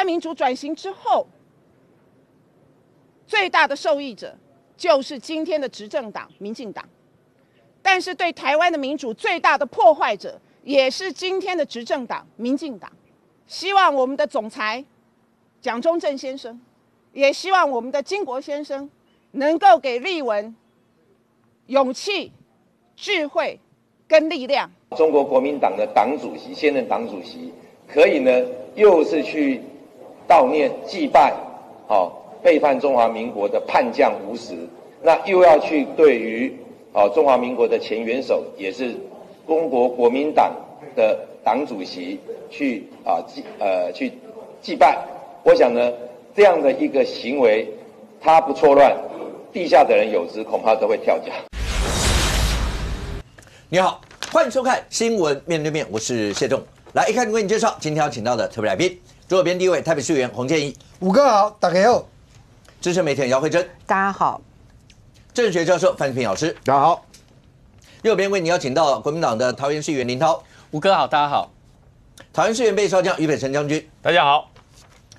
民主转型之后，最大的受益者就是今天的执政党民进党，但是对台湾的民主最大的破坏者也是今天的执政党民进党。希望我们的总裁蒋中正先生，也希望我们的金国先生能够给立委勇气、智慧跟力量。中国国民党的党主席，现任党主席，可以呢，又是去悼念祭拜，背叛中华民国的叛将吴石，那又要去对于中华民国的前元首，也是中国国民党的党主席去祭拜。我想呢，这样的一个行为，他不错乱，地下的人有之，恐怕都会跳脚。你好，欢迎收看《新闻面对面》，我是谢仲。来，一开始为你介绍今天要请到的特别来宾，左边第一位台北市议员洪建义，五哥好，大家好；资深媒体人姚慧珍，大家好；政治学教授范志平老师，大家好；右边为你邀请到国民党的桃园市议员林涛，吴哥好，大家好；桃园市议员备少将于北辰将军，大家好；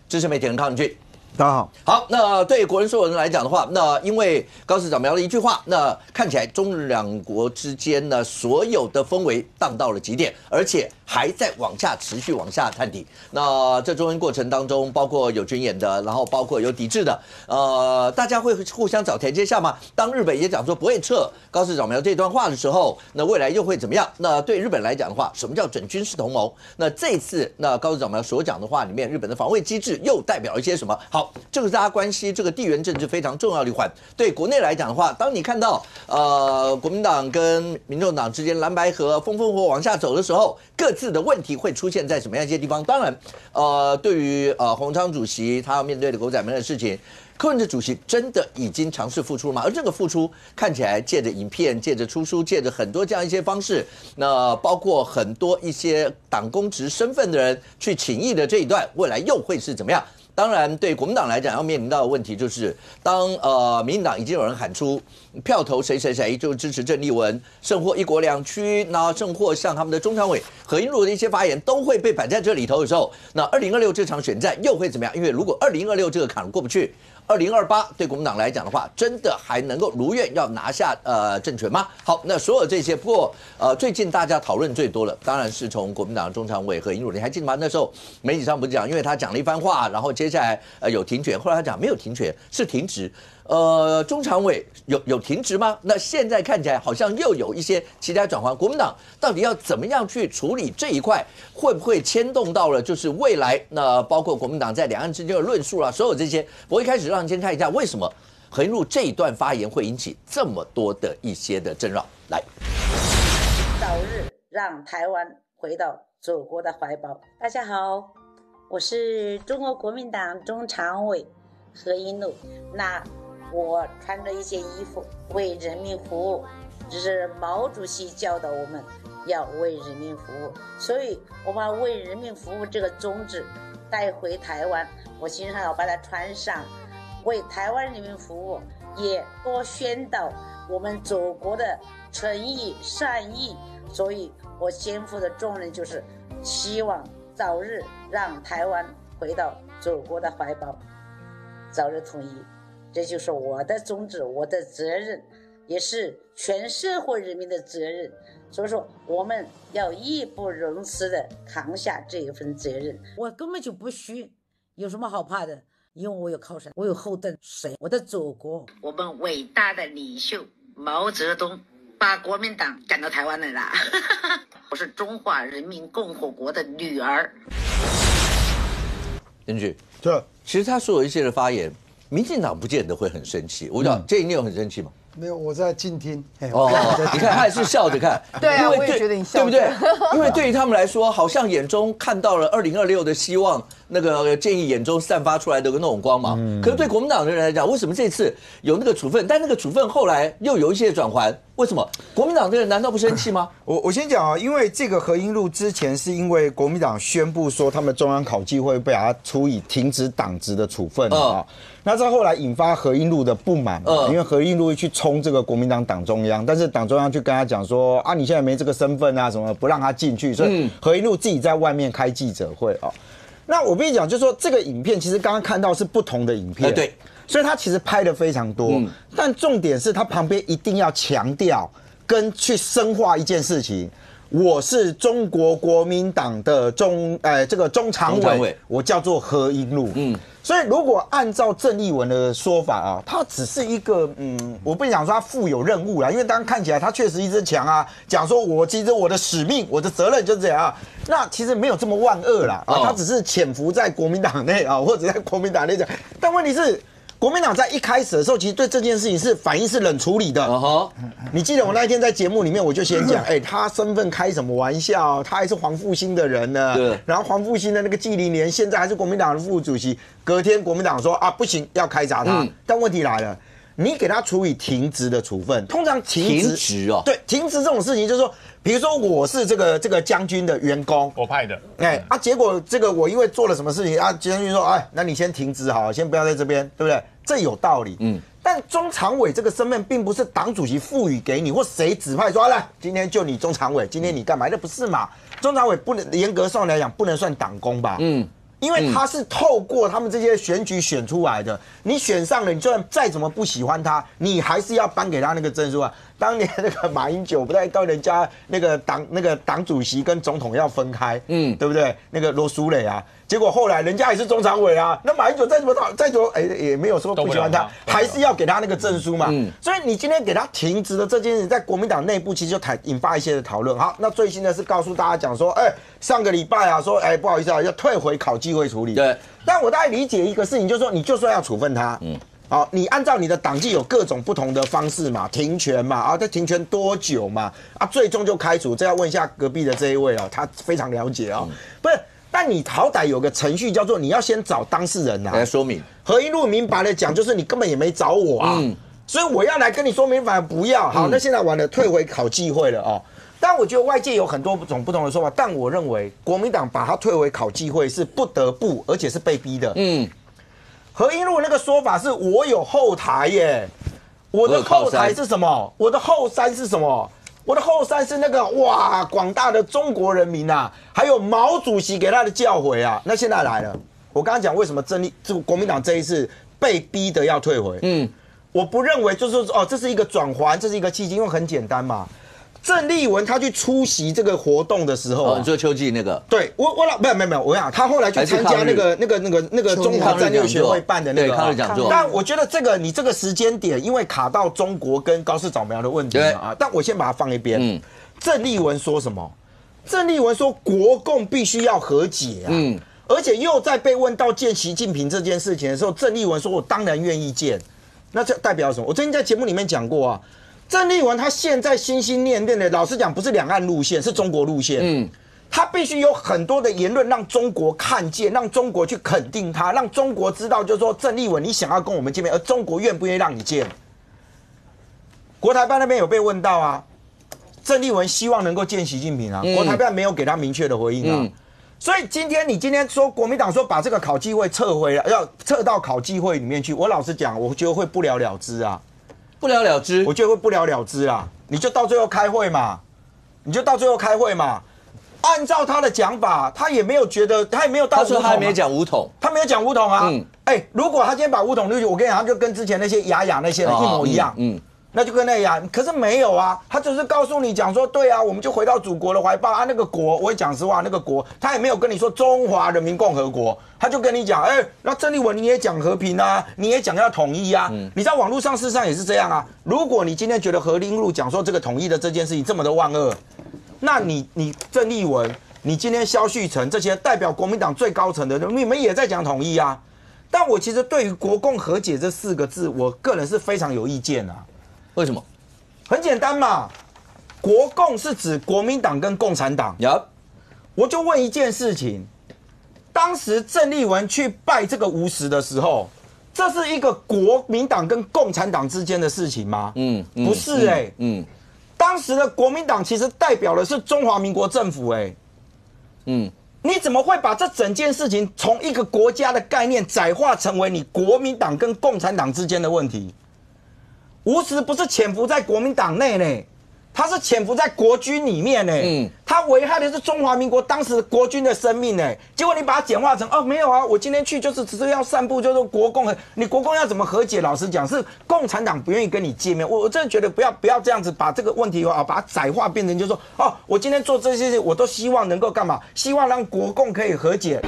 资深媒体人康永俊。大家好。好，那对国人所有人来讲的话，那因为高市早苗的一句话，那看起来中日两国之间呢，所有的氛围荡到了极点，而且还在往下持续往下探底。那这中间过程当中，包括有军演的，然后包括有抵制的，大家会互相找台阶下吗？当日本也讲说不会撤高市早苗这段话的时候，那未来又会怎么样？那对日本来讲的话，什么叫准军事同盟？那这次那高市早苗所讲的话里面，日本的防卫机制又代表一些什么？好。这个是大家关系这个地缘政治非常重要的一环。对国内来讲的话，当你看到国民党跟民众党之间蓝白合风风火往下走的时候，各自的问题会出现在什么样一些地方？当然，对于洪昌主席他要面对的狗仔门的事情，柯文哲主席真的已经尝试付出了吗？而这个付出看起来借着影片、借着出书、借着很多这样一些方式，那包括很多一些党公职身份的人去请益的这一段，未来又会是怎么样？当然，对国民党来讲，要面临到的问题就是，当民进党已经有人喊出票投谁谁谁，就支持郑丽文，胜获1国2区，然后胜获像他们的中常委何英如的一些发言，都会被摆在这里头的时候，那2026这场选战又会怎么样？因为如果2026这个坎过不去，2028对国民党来讲的话，真的还能够如愿要拿下政权吗？好，那所有这些，不过最近大家讨论最多了，当然是从国民党的中常委何英如，你还记得吗？那时候媒体上不是讲，因为他讲了一番话，然后接下来有停权，后来他讲没有停权，是停职。中常委有停职吗？那现在看起来好像又有一些其他转换，国民党到底要怎么样去处理这一块？会不会牵动到了就是未来？那包括国民党在两岸之间的论述啦，所有这些，我一开始让你先看一下为什么何英如这一段发言会引起这么多的一些的争扰。来，早日让台湾回到祖国的怀抱。大家好，我是中国国民党中常委何英如。那我穿着一件衣服为人民服务，这是毛主席教导我们要为人民服务，所以我把为人民服务这个宗旨带回台湾，我经常要把它穿上，为台湾人民服务，也多宣导我们祖国的诚意善意，所以我肩负的重任就是希望早日让台湾回到祖国的怀抱，早日统一。这就是我的宗旨，我的责任，也是全社会人民的责任。所以说，我们要义不容辞地扛下这一份责任。我根本就不虚，有什么好怕的？因为我有靠山，我有后盾，谁？我的祖国。我们伟大的领袖毛泽东把国民党赶到台湾来了。我是中华人民共和国的女儿。根据这其实他所有一些的发言，民进党不见得会很生气。我讲这一你有很生气吗？没有，我在静听。你看他也是笑着看。对啊，我也觉得你笑对不对？因为对于他们来说，好像眼中看到了2026的希望，那个建议眼中散发出来的那种光芒。可是对国民党的人来讲，为什么这次有那个处分，但那个处分后来又有一些转圜？为什么国民党的人难道不生气吗？我先讲啊，因为这个何英路之前是因为国民党宣布说他们中央考纪会被他处以停止党职的处分啊。那在后来引发何英路的不满嘛，因为何英路去冲这个国民党党中央，但是党中央就跟他讲说啊，你现在没这个身份啊，什么不让他进去，所以何英路自己在外面开记者会啊。那我跟你讲，就是说这个影片其实刚刚看到是不同的影片，对，所以他其实拍的非常多，但重点是他旁边一定要强调跟去深化一件事情。我是中国国民党的中常委，我叫做何英禄。所以如果按照郑丽文的说法啊，他只是一个我不想说他负有任务啦，因为当然看起来他确实一直讲啊，讲说其实我的使命、我的责任就是这样啊。那其实没有这么万恶啦啊，他只是潜伏在国民党内啊，或者在国民党内讲。但问题是，国民党在一开始的时候，其实对这件事情是反应是冷处理的。你记得我那一天在节目里面，我就先讲，他身份开什么玩笑？他还是黄复兴的人呢。对。然后黄复兴的那个纪凌年现在还是国民党的副主席。隔天国民党说啊，不行，要开闸他。但问题来了，你给他处以停职的处分，通常停职哦，对，停职这种事情就是说，比如说我是这个将军的员工，我派的，结果这个我因为做了什么事情啊，将军说，那你先停职好，先不要在这边，对不对？这有道理，但中常委这个身份并不是党主席赋予给你，或谁指派说来，今天就你中常委，今天你干嘛？那不是嘛？中常委不能严格上来讲不能算党工吧？因为他是透过他们这些选举选出来的，你选上了，你就算再怎么不喜欢他，你还是要颁给他那个证书啊。当年那个马英九不在到人家那个党主席跟总统要分开，对不对？那个罗淑蕾啊，结果后来人家也是中常委啊，那马英九再怎么也没有说不喜欢他，还是要给他那个证书嘛。所以你今天给他停职的这件事，在国民党内部其实就引发一些的讨论。好，那最新的是告诉大家讲说，上个礼拜啊，说不好意思啊，要退回考纪会处理。对，但我大概理解一个事情，就是说你就算要处分他，好，你按照你的党纪有各种不同的方式嘛，停权嘛，这停权多久嘛，最终就开除。这要问一下隔壁的这一位哦，他非常了解哦。不是，但你好歹有个程序，叫做你要先找当事人来说明。何英禄明白的讲，就是你根本也没找我啊，所以我要来跟你说明，反而不要。好，那现在完了，退回考纪会了哦。但我觉得外界有很多种不同的说法，但我认为国民党把他退回考纪会是不得不，而且是被逼的。何英禄那个说法是我有后台耶，我的后台是什么？我的后山是什么？我的后山是那个广大的中国人民啊，还有毛主席给他的教诲啊。那现在来了，我刚刚讲为什么国民党这一次被逼的要退回，我不认为就是说这是一个转圜，这是一个契机，因为很简单嘛。郑丽文他去出席这个活动的时候，你说秋季那个？对，没有，我想他后来去参加那个中华战略学会办的那个抗日讲座。但我觉得你这个时间点，因为卡到中国跟高市早苗的问题嘛但我先把它放一边。郑丽文说什么？郑丽文说国共必须要和解啊。而且又在被问到见习近平这件事情的时候，郑丽文说我当然愿意见。那这代表什么？我最近在节目里面讲过啊。郑丽文他现在心心念念的，老实讲不是两岸路线，是中国路线。他必须有很多的言论让中国看见，让中国去肯定他，让中国知道，就是说郑丽文你想要跟我们见面，而中国愿不愿意让你见？国台办那边有被问到啊，郑丽文希望能够见习近平啊，国台办没有给他明确的回应啊。所以你今天说国民党说把这个考纪会撤回了，要撤到考纪会里面去，我老实讲，我觉得会不了了之啊。不了了之，我觉得会不了了之啦。你就到最后开会嘛，按照他的讲法，他也没有觉得，他也没有到。他说他还没讲武统，他没有讲武统啊。如果他今天把武统丢去，我跟你讲，他就跟之前那些雅那些人一模一样。那就跟那样，可是没有啊，他只是告诉你讲说，对啊，我们就回到祖国的怀抱啊。那个国，我也讲实话，那个国他也没有跟你说中华人民共和国，他就跟你讲，那郑丽文你也讲和平啊，你也讲要统一啊。你在网络上事实上也是这样啊。如果你今天觉得何英禄讲说这个统一的这件事情这么的万恶，那你郑丽文，你今天萧旭成这些代表国民党最高层的人，你们也在讲统一啊。但我其实对于国共和解这4个字，我个人是非常有意见啊。为什么？很简单嘛，国共是指国民党跟共产党。我就问一件事情，当时郑丽文去拜这个吴石的时候，这是一个国民党跟共产党之间的事情吗？不是当时的国民党其实代表的是中华民国政府你怎么会把这整件事情从一个国家的概念窄化成为你国民党跟共产党之间的问题？吴石不是潜伏在国民党内呢，他是潜伏在国军里面呢。他它危害的是中华民国当时国军的生命哎，结果你把它简化成没有啊，我今天去就是只是要散步，就是国共你国共要怎么和解？老实讲，是共产党不愿意跟你见面。我真的觉得不要这样子把这个问题把它窄化变成就是说我今天做这些事，我都希望能够干嘛？希望让国共可以和解。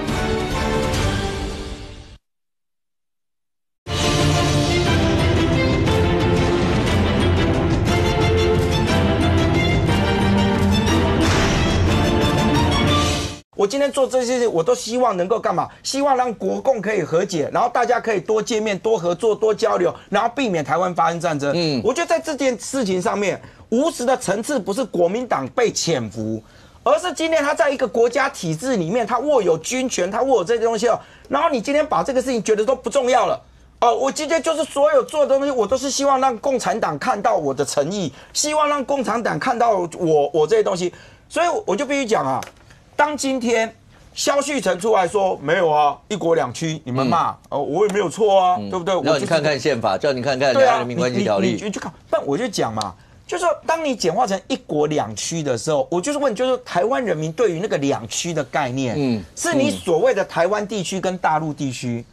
我今天做这些事，我都希望能够干嘛？希望让国共可以和解，然后大家可以多见面、多合作、多交流，然后避免台湾发生战争。我觉得在这件事情上面，无实的层次不是国民党被潜伏，而是今天他在一个国家体制里面，他握有军权，他握有这些东西然后你今天把这个事情觉得都不重要了。我今天就是所有做的东西，我都是希望让共产党看到我的诚意，希望让共产党看到我这些东西，所以我就必须讲当今天萧旭成出来说没有一国两区，你们骂我也没有错啊，对不对？让你看看宪法，叫你看看两岸人民关系条例，你去看。但我就讲嘛，就是说当你简化成一国两区的时候，我就是问，就是台湾人民对于那个两区的概念，是你所谓的台湾地区跟大陆地区，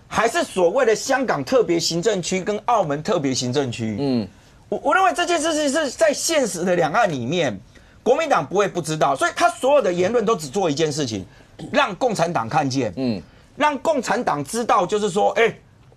还是所谓的香港特别行政区跟澳门特别行政区？我认为这件事情是在现实的两岸里面。国民党不会不知道，所以他所有的言论都只做一件事情，让共产党看见，让共产党知道，就是说，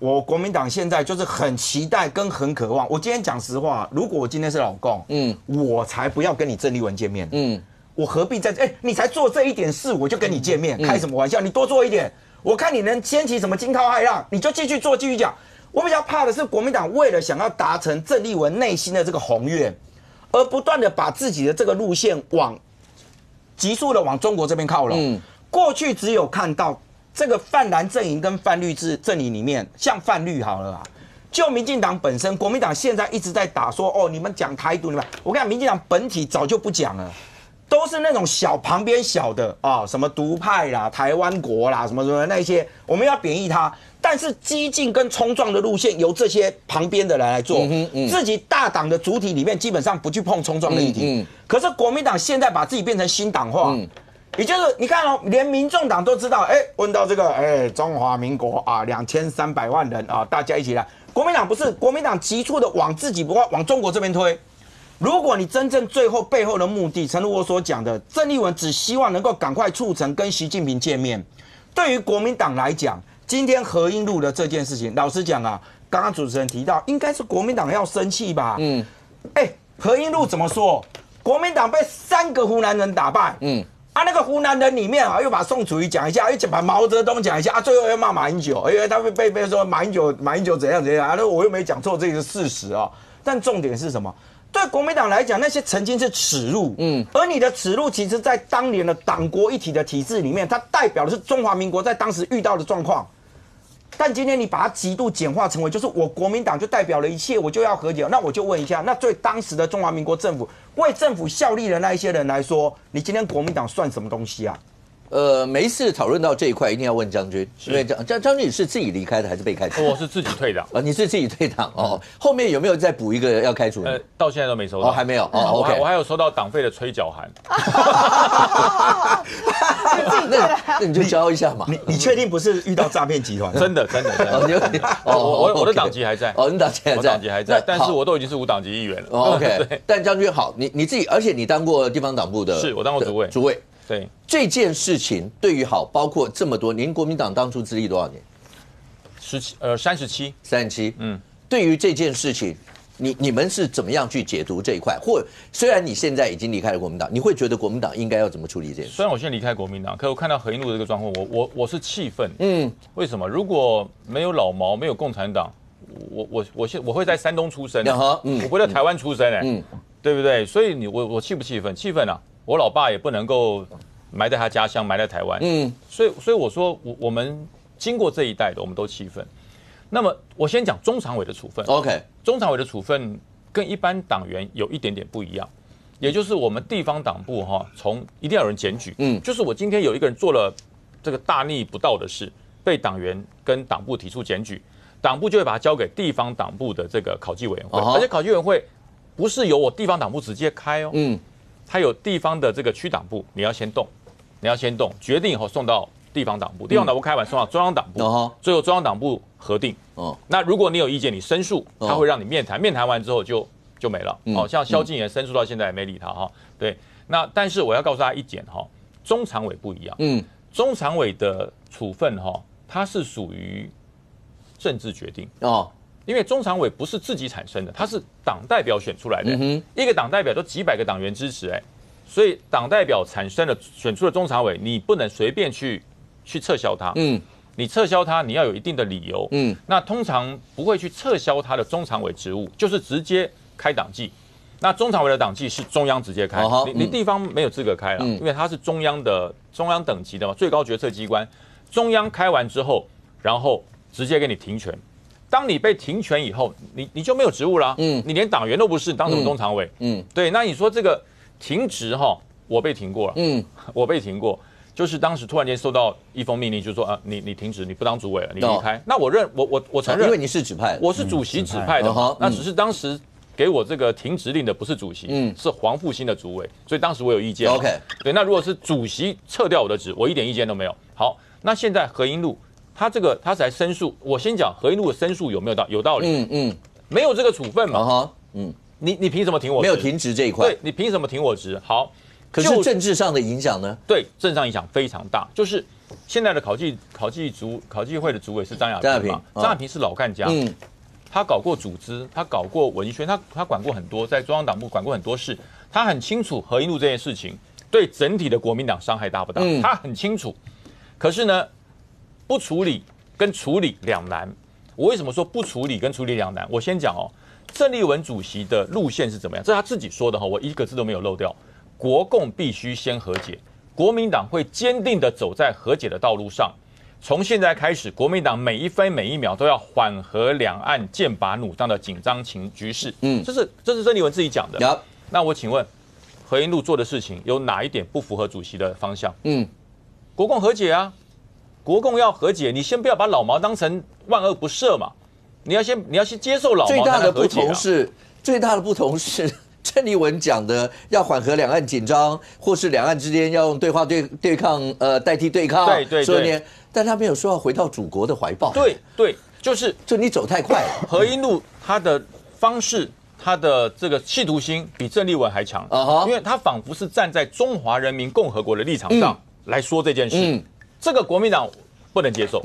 我国民党现在就是很期待跟很渴望。我今天讲实话，如果我今天是老共，我才不要跟你郑丽文见面，我何必在你才做这一点事，我就跟你见面，开什么玩笑？你多做一点，我看你能掀起什么惊涛骇浪，你就继续做，继续讲。我比较怕的是国民党为了想要达成郑丽文内心的这个宏愿，而不断的把自己的这个路线急速的往中国这边靠拢。过去只有看到这个泛蓝阵营跟泛绿阵营里面，像泛绿好了就民进党本身，国民党现在一直在打说你们讲台独，我跟你讲，民进党本体早就不讲了，都是那种旁边小的什么独派啦、台湾国啦，什么什么那些，我们要贬义它。但是激进跟冲撞的路线由这些旁边的人来做，自己大党的主体里面基本上不去碰冲撞的议题。可是国民党现在把自己变成新党化，也就是你看连民众党都知道，问到这个中华民国2300万人大家一起来。国民党不是，国民党急促的往自己往中国这边推。如果你真正最后背后的目的，诚如我所讲的，郑丽文只希望能够赶快促成跟习近平见面。对于国民党来讲，今天合英路的这件事情，老实讲刚刚主持人提到，应该是国民党要生气吧？合英路怎么说？国民党被3个湖南人打败，那个湖南人里面又把宋楚瑜讲一下，又把毛泽东讲一下，最后又骂马英九，因为他被说马英九怎样怎样，我又没讲错，这个是事实但重点是什么？对国民党来讲，那些曾经是耻辱，而你的耻辱，其实在当年的党国一体的体制里面，它代表的是中华民国在当时遇到的状况。但今天你把它极度简化成为，就是我国民党就代表了一切，我就要和解。那我就问一下，那对当时的中华民国政府为政府效力的那一些人来说，你今天国民党算什么东西啊？每一次讨论到这一块，一定要问将军，因为将军你是自己离开的还是被开除？我是自己退党。你是自己退党后面有没有再补一个要开除你？到现在都没收到。还没有我还有收到党费的催缴函。那你就交一下嘛。你确定不是遇到诈骗集团？真的。我的党籍还在。你党籍还在。我党籍还在，但是我都已经是无党籍议员了。OK。但将军好，你自己，而且你当过地方党部的。是我当过主委。主委。对这件事情，对于包括这么多，您国民党当初资历多少年？37。对于这件事情，你们是怎么样去解读这一块？或虽然你现在已经离开了国民党，你会觉得国民党应该要怎么处理这件事？虽然我现在离开国民党，可我看到合英路的这个状况，我是气愤。为什么？如果没有老毛，没有共产党，我会在山东出生，我不会在台湾出生对不对？所以我气不气愤？气愤啊！我老爸也不能够埋在他家乡，埋在台湾。所以我说我们经过这一代的，我们都气愤。那么我先讲中常委的处分。OK， 中常委的处分跟一般党员有一点点不一样，也就是我们地方党部从一定要有人检举。就是我今天有一个人做了这个大逆不道的事，被党员跟党部提出检举，党部就会把它交给地方党部的这个考纪委员会，而且考纪委员会不是由我地方党部直接开它有地方的这个区党部，你要先动，决定以后送到地方党部，地方党部开完送到中央党部，最后中央党部核定。那如果你有意见，你申诉，他会让你面谈，面谈完之后就没了。像萧敬言申诉到现在也没理他哈。对，那但是我要告诉大家一点哈，中常委不一样。中常委的处分哈，它是属于政治决定因为中常委不是自己产生的，它是党代表选出来的。一个党代表都几百个党员支持所以党代表选出的中常委，你不能随便去撤销它。你撤销它，你要有一定的理由。那通常不会去撤销他的中常委职务，就是直接开党纪。那中常委的党纪是中央直接开，你地方没有资格开了，因为它是中央等级的嘛，最高决策机关。中央开完之后，然后直接给你停权。当你被停权以后，你就没有职务啦。你连党员都不是，当什么中常委？对。那你说这个停职我被停过了。我被停过。就是当时突然间收到一封命令，就是说你停止，你不当主委了，你离开。那我承认，因为你是指派的，我是主席指派的，那只是当时给我这个停职令的不是主席，是黄复兴的主委，所以当时我有意见。OK， 对，那如果是主席撤掉我的职，我一点意见都没有。好，那现在何英禄他才申诉，我先讲何英禄的申诉有没有有道理？没有这个处分嘛？你凭什么停我职？没有停职这一块，对，你凭什么停我职？好。可是政治上的影响呢？对，政治上影响非常大。就是现在的考纪会的主委是张亚平嘛？张亚平是老干家，他搞过组织，他搞过文宣，他管过很多，在中央党部管过很多事，他很清楚何英禄这件事情对整体的国民党伤害大不大，他很清楚。可是呢，不处理跟处理两难。我为什么说不处理跟处理两难？我先讲郑丽文主席的路线是怎么样？这是他自己说的我一个字都没有漏掉。国共必须先和解，国民党会坚定的走在和解的道路上。从现在开始，国民党每一分每一秒都要缓和两岸剑拔弩张的紧张局势。这是郑丽文自己讲的。那我请问，何英禄做的事情有哪一点不符合主席的方向？国共和解啊，国共要和解，你先不要把老毛当成万恶不赦嘛，你要先接受老毛才能和解啊。最大的不同是。郑丽文讲的要缓和两岸紧张，或是两岸之间要用对话对抗代替对抗，对，但他没有说要回到祖国的怀抱。对，就你走太快了。何英禄他的方式，他的这个企图心比郑丽文还强，因为他仿佛是站在中华人民共和国的立场上来说这件事，这个国民党不能接受。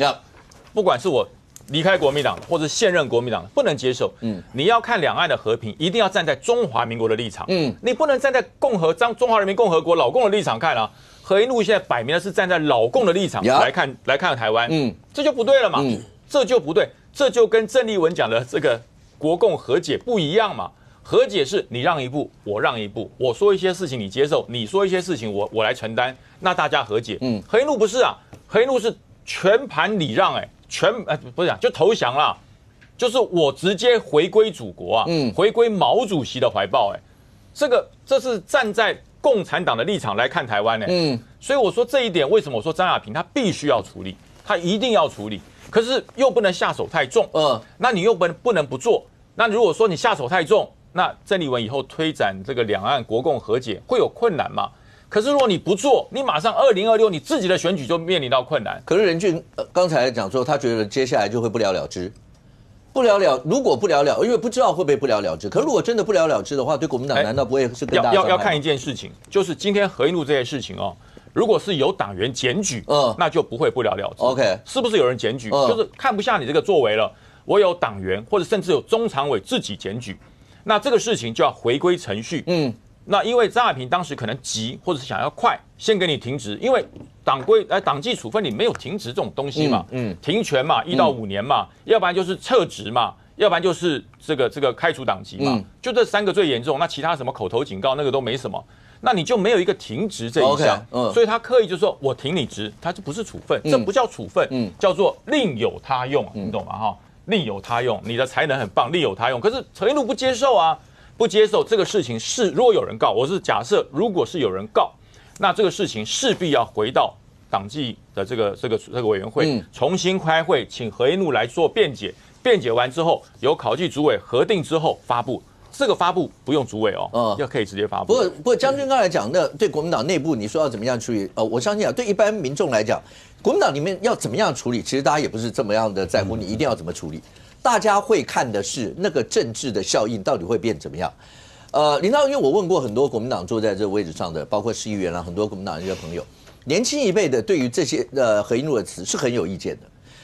不管是我离开国民党或者现任国民党不能接受。你要看两岸的和平，一定要站在中华民国的立场。你不能站在中华人民共和国老共的立场看啊。何英禄现在摆明的是站在老共的立场来看台湾，这就不对了嘛。这就不对，这就跟郑丽文讲的这个国共和解不一样嘛。和解是你让一步，我让一步，我说一些事情你接受，你说一些事情我来承担，那大家和解。何英禄不是啊，何英禄是全盘礼让，不是就投降了，就是我直接回归祖国啊，回归毛主席的怀抱，这是站在共产党的立场来看台湾，所以我说这一点，为什么我说张亚平他必须要处理，他一定要处理，可是又不能下手太重，那你又不能不做，那如果说你下手太重，那郑丽文以后推展这个两岸国共和解会有困难吗？可是如果你不做，你马上2026你自己的选举就面临到困难。可是任俊刚才讲说，他觉得接下来就会不了了之，如果不了了，因为不知道会不会不了了之。可是如果真的不了了之的话，对国民党难道不会是更大的伤害吗？要看一件事情，就是今天何英禄这件事情如果是有党员检举，那就不会不了了之。OK， 是不是有人检举？就是看不下你这个作为了，我有党员或者甚至有中常委自己检举，那这个事情就要回归程序。那因为张亚平当时可能急，或者是想要快，先给你停职，因为党纪处分里没有停职这种东西嘛，停权嘛，1到5年嘛，要不然就是撤职嘛，要不然就是这个开除党籍嘛，就这3个最严重，那其他什么口头警告那个都没什么，那你就没有一个停职这一项，所以他刻意就说我停你职，他就不是处分，这不叫处分，叫做另有他用，你懂吗？另有他用，你的才能很棒，另有他用，可是何英禄不接受啊。不接受这个事情是，如果有人告，我是假设，如果是有人告，那这个事情势必要回到党纪的这个委员会，重新开会，请何英禄来做辩解，辩解完之后由考纪主委核定之后发布，这个发布不用主委哦，要可以直接发布。不过将军刚才讲，那对国民党内部你说要怎么样处理？我相信啊，对一般民众来讲，国民党里面要怎么样处理，其实大家也不是这么样的在乎，你一定要怎么处理。大家会看的是那个政治的效应到底会变怎么样。林涛，因为我问过很多国民党坐在这个位置上的，包括市议员啊，很多国民党这些朋友，年轻一辈的对于这些合英路的词是很有意见的。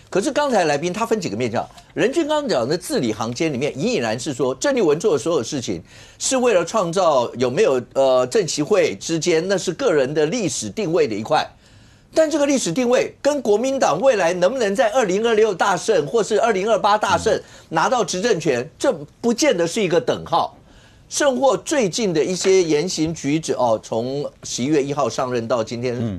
可是刚才来宾他分几个面向，任君刚讲的字里行间里面隐隐然是说，郑丽文做的所有事情是为了创造有没有政协会之间那是个人的历史定位的一块，但这个历史定位跟国民党未来能不能在2026大胜或是2028大胜拿到执政权，这不见得是一个等号。甚或最近的一些言行举止从11月1号上任到今天。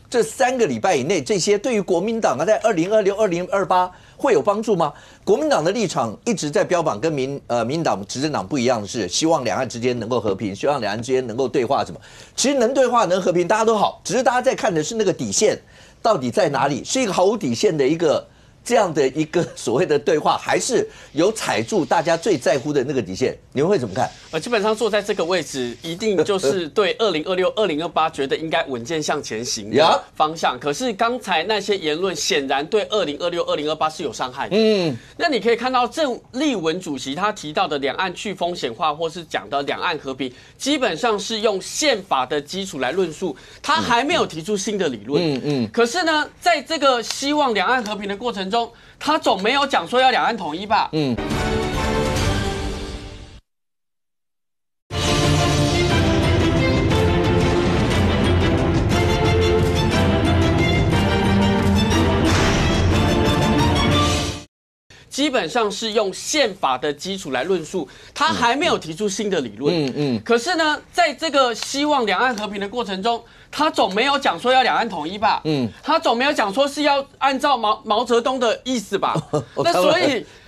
这3个礼拜以内，这些对于国民党啊，在2026、2028会有帮助吗？国民党的立场一直在标榜跟民进党执政党不一样的是，希望两岸之间能够和平，希望两岸之间能够对话什么。其实能对话能和平，大家都好，只是大家在看的是那个底线到底在哪里，是一个毫无底线的一个这样的一个所谓的对话，还是有踩住大家最在乎的那个底线？你们会怎么看？基本上坐在这个位置，一定就是对2026、2028觉得应该稳健向前行的方向。可是刚才那些言论显然对2026、2028是有伤害的。那你可以看到郑丽文主席他提到的两岸去风险化，或是讲的两岸和平，基本上是用宪法的基础来论述，他还没有提出新的理论。可是呢，在这个希望两岸和平的过程中，他总没有讲说要两岸统一吧？基本上是用宪法的基础来论述，他还没有提出新的理论。可是呢，在这个希望两岸和平的过程中，他总没有讲说要两岸统一吧？他总没有讲说是要按照毛泽东的意思吧？那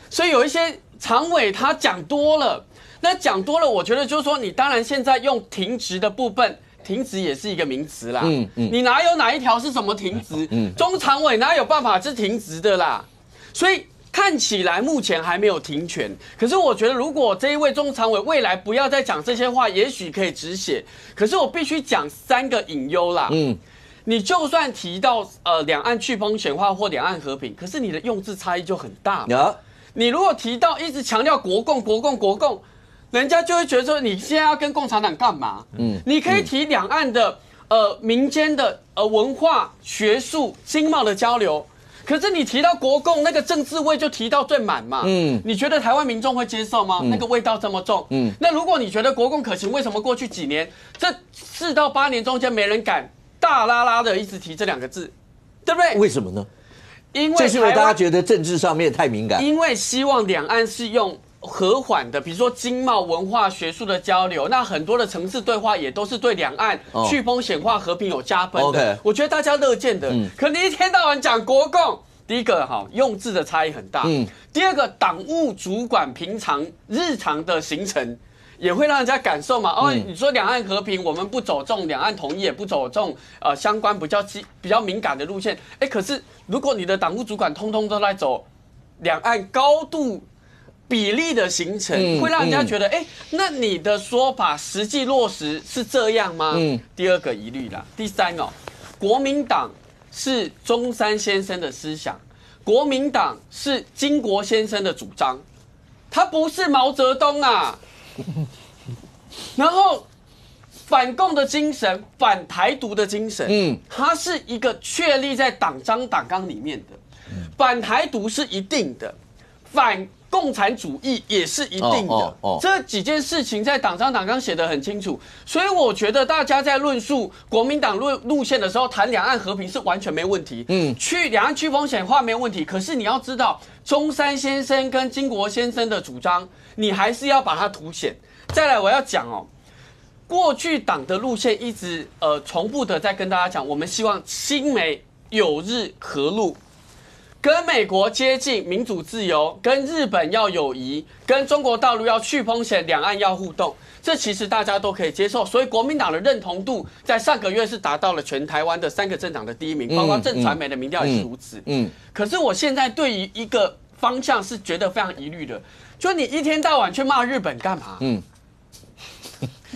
所以有一些常委他讲多了，那讲多了，我觉得就是说，你当然现在用停职的部分。停职也是一个名词啦，你哪有哪一条是什么停职？中常委哪有办法是停职的啦？所以看起来目前还没有停权，可是我觉得如果这一位中常委未来不要再讲这些话，也许可以止血。可是我必须讲3个隐忧啦。你就算提到两岸去风险化或两岸和平，可是你的用字差异就很大。你如果提到一直强调国共国共国共，人家就会觉得说你现在要跟共产党干嘛？你可以提两岸的民间的文化、学术、经贸的交流，可是你提到国共那个政治味就提到最满嘛。你觉得台湾民众会接受吗？那个味道这么重。那如果你觉得国共可行，为什么过去几年这4到8年中间没人敢大拉拉的一直提这2个字，对不对？为什么呢？因为就是因为大家觉得政治上面太敏感，因为希望两岸是用和缓的，比如说经贸、文化、学术的交流，那很多的层次对话也都是对两岸去风险化、和平有加分的。我觉得大家乐见的。可你一天到晚讲国共，第一个用字的差异很大，第二个党务主管平常日常的行程也会让人家感受嘛。你说两岸和平，我们不走这种两岸统一，也不走这种相关比较敏感的路线。可是如果你的党务主管通通都在走两岸高度比例的形成，会让人家觉得，那你的说法实际落实是这样吗？第2个疑虑啦。第3国民党是中山先生的思想，国民党是经国先生的主张，他不是毛泽东啊。然后反共的精神、反台独的精神，它是一个确立在党章党纲里面的。反台独是一定的，反共产主义也是一定的。这几件事情在党章党纲写得很清楚，所以我觉得大家在论述国民党路线的时候，谈两岸和平是完全没问题。去两岸去风险化没问题，可是你要知道，中山先生跟经国先生的主张，你还是要把它凸显。再来，我要讲过去党的路线一直重复的在跟大家讲，我们希望亲美友日和陆，跟美国接近民主自由，跟日本要友谊，跟中国大陆要去风险，两岸要互动，这其实大家都可以接受。所以国民党的认同度在上个月是达到了全台湾的3个政党的第1名，包括正传媒的民调也是如此。可是我现在对于一个方向是觉得非常疑虑的，就你一天到晚去骂日本干嘛？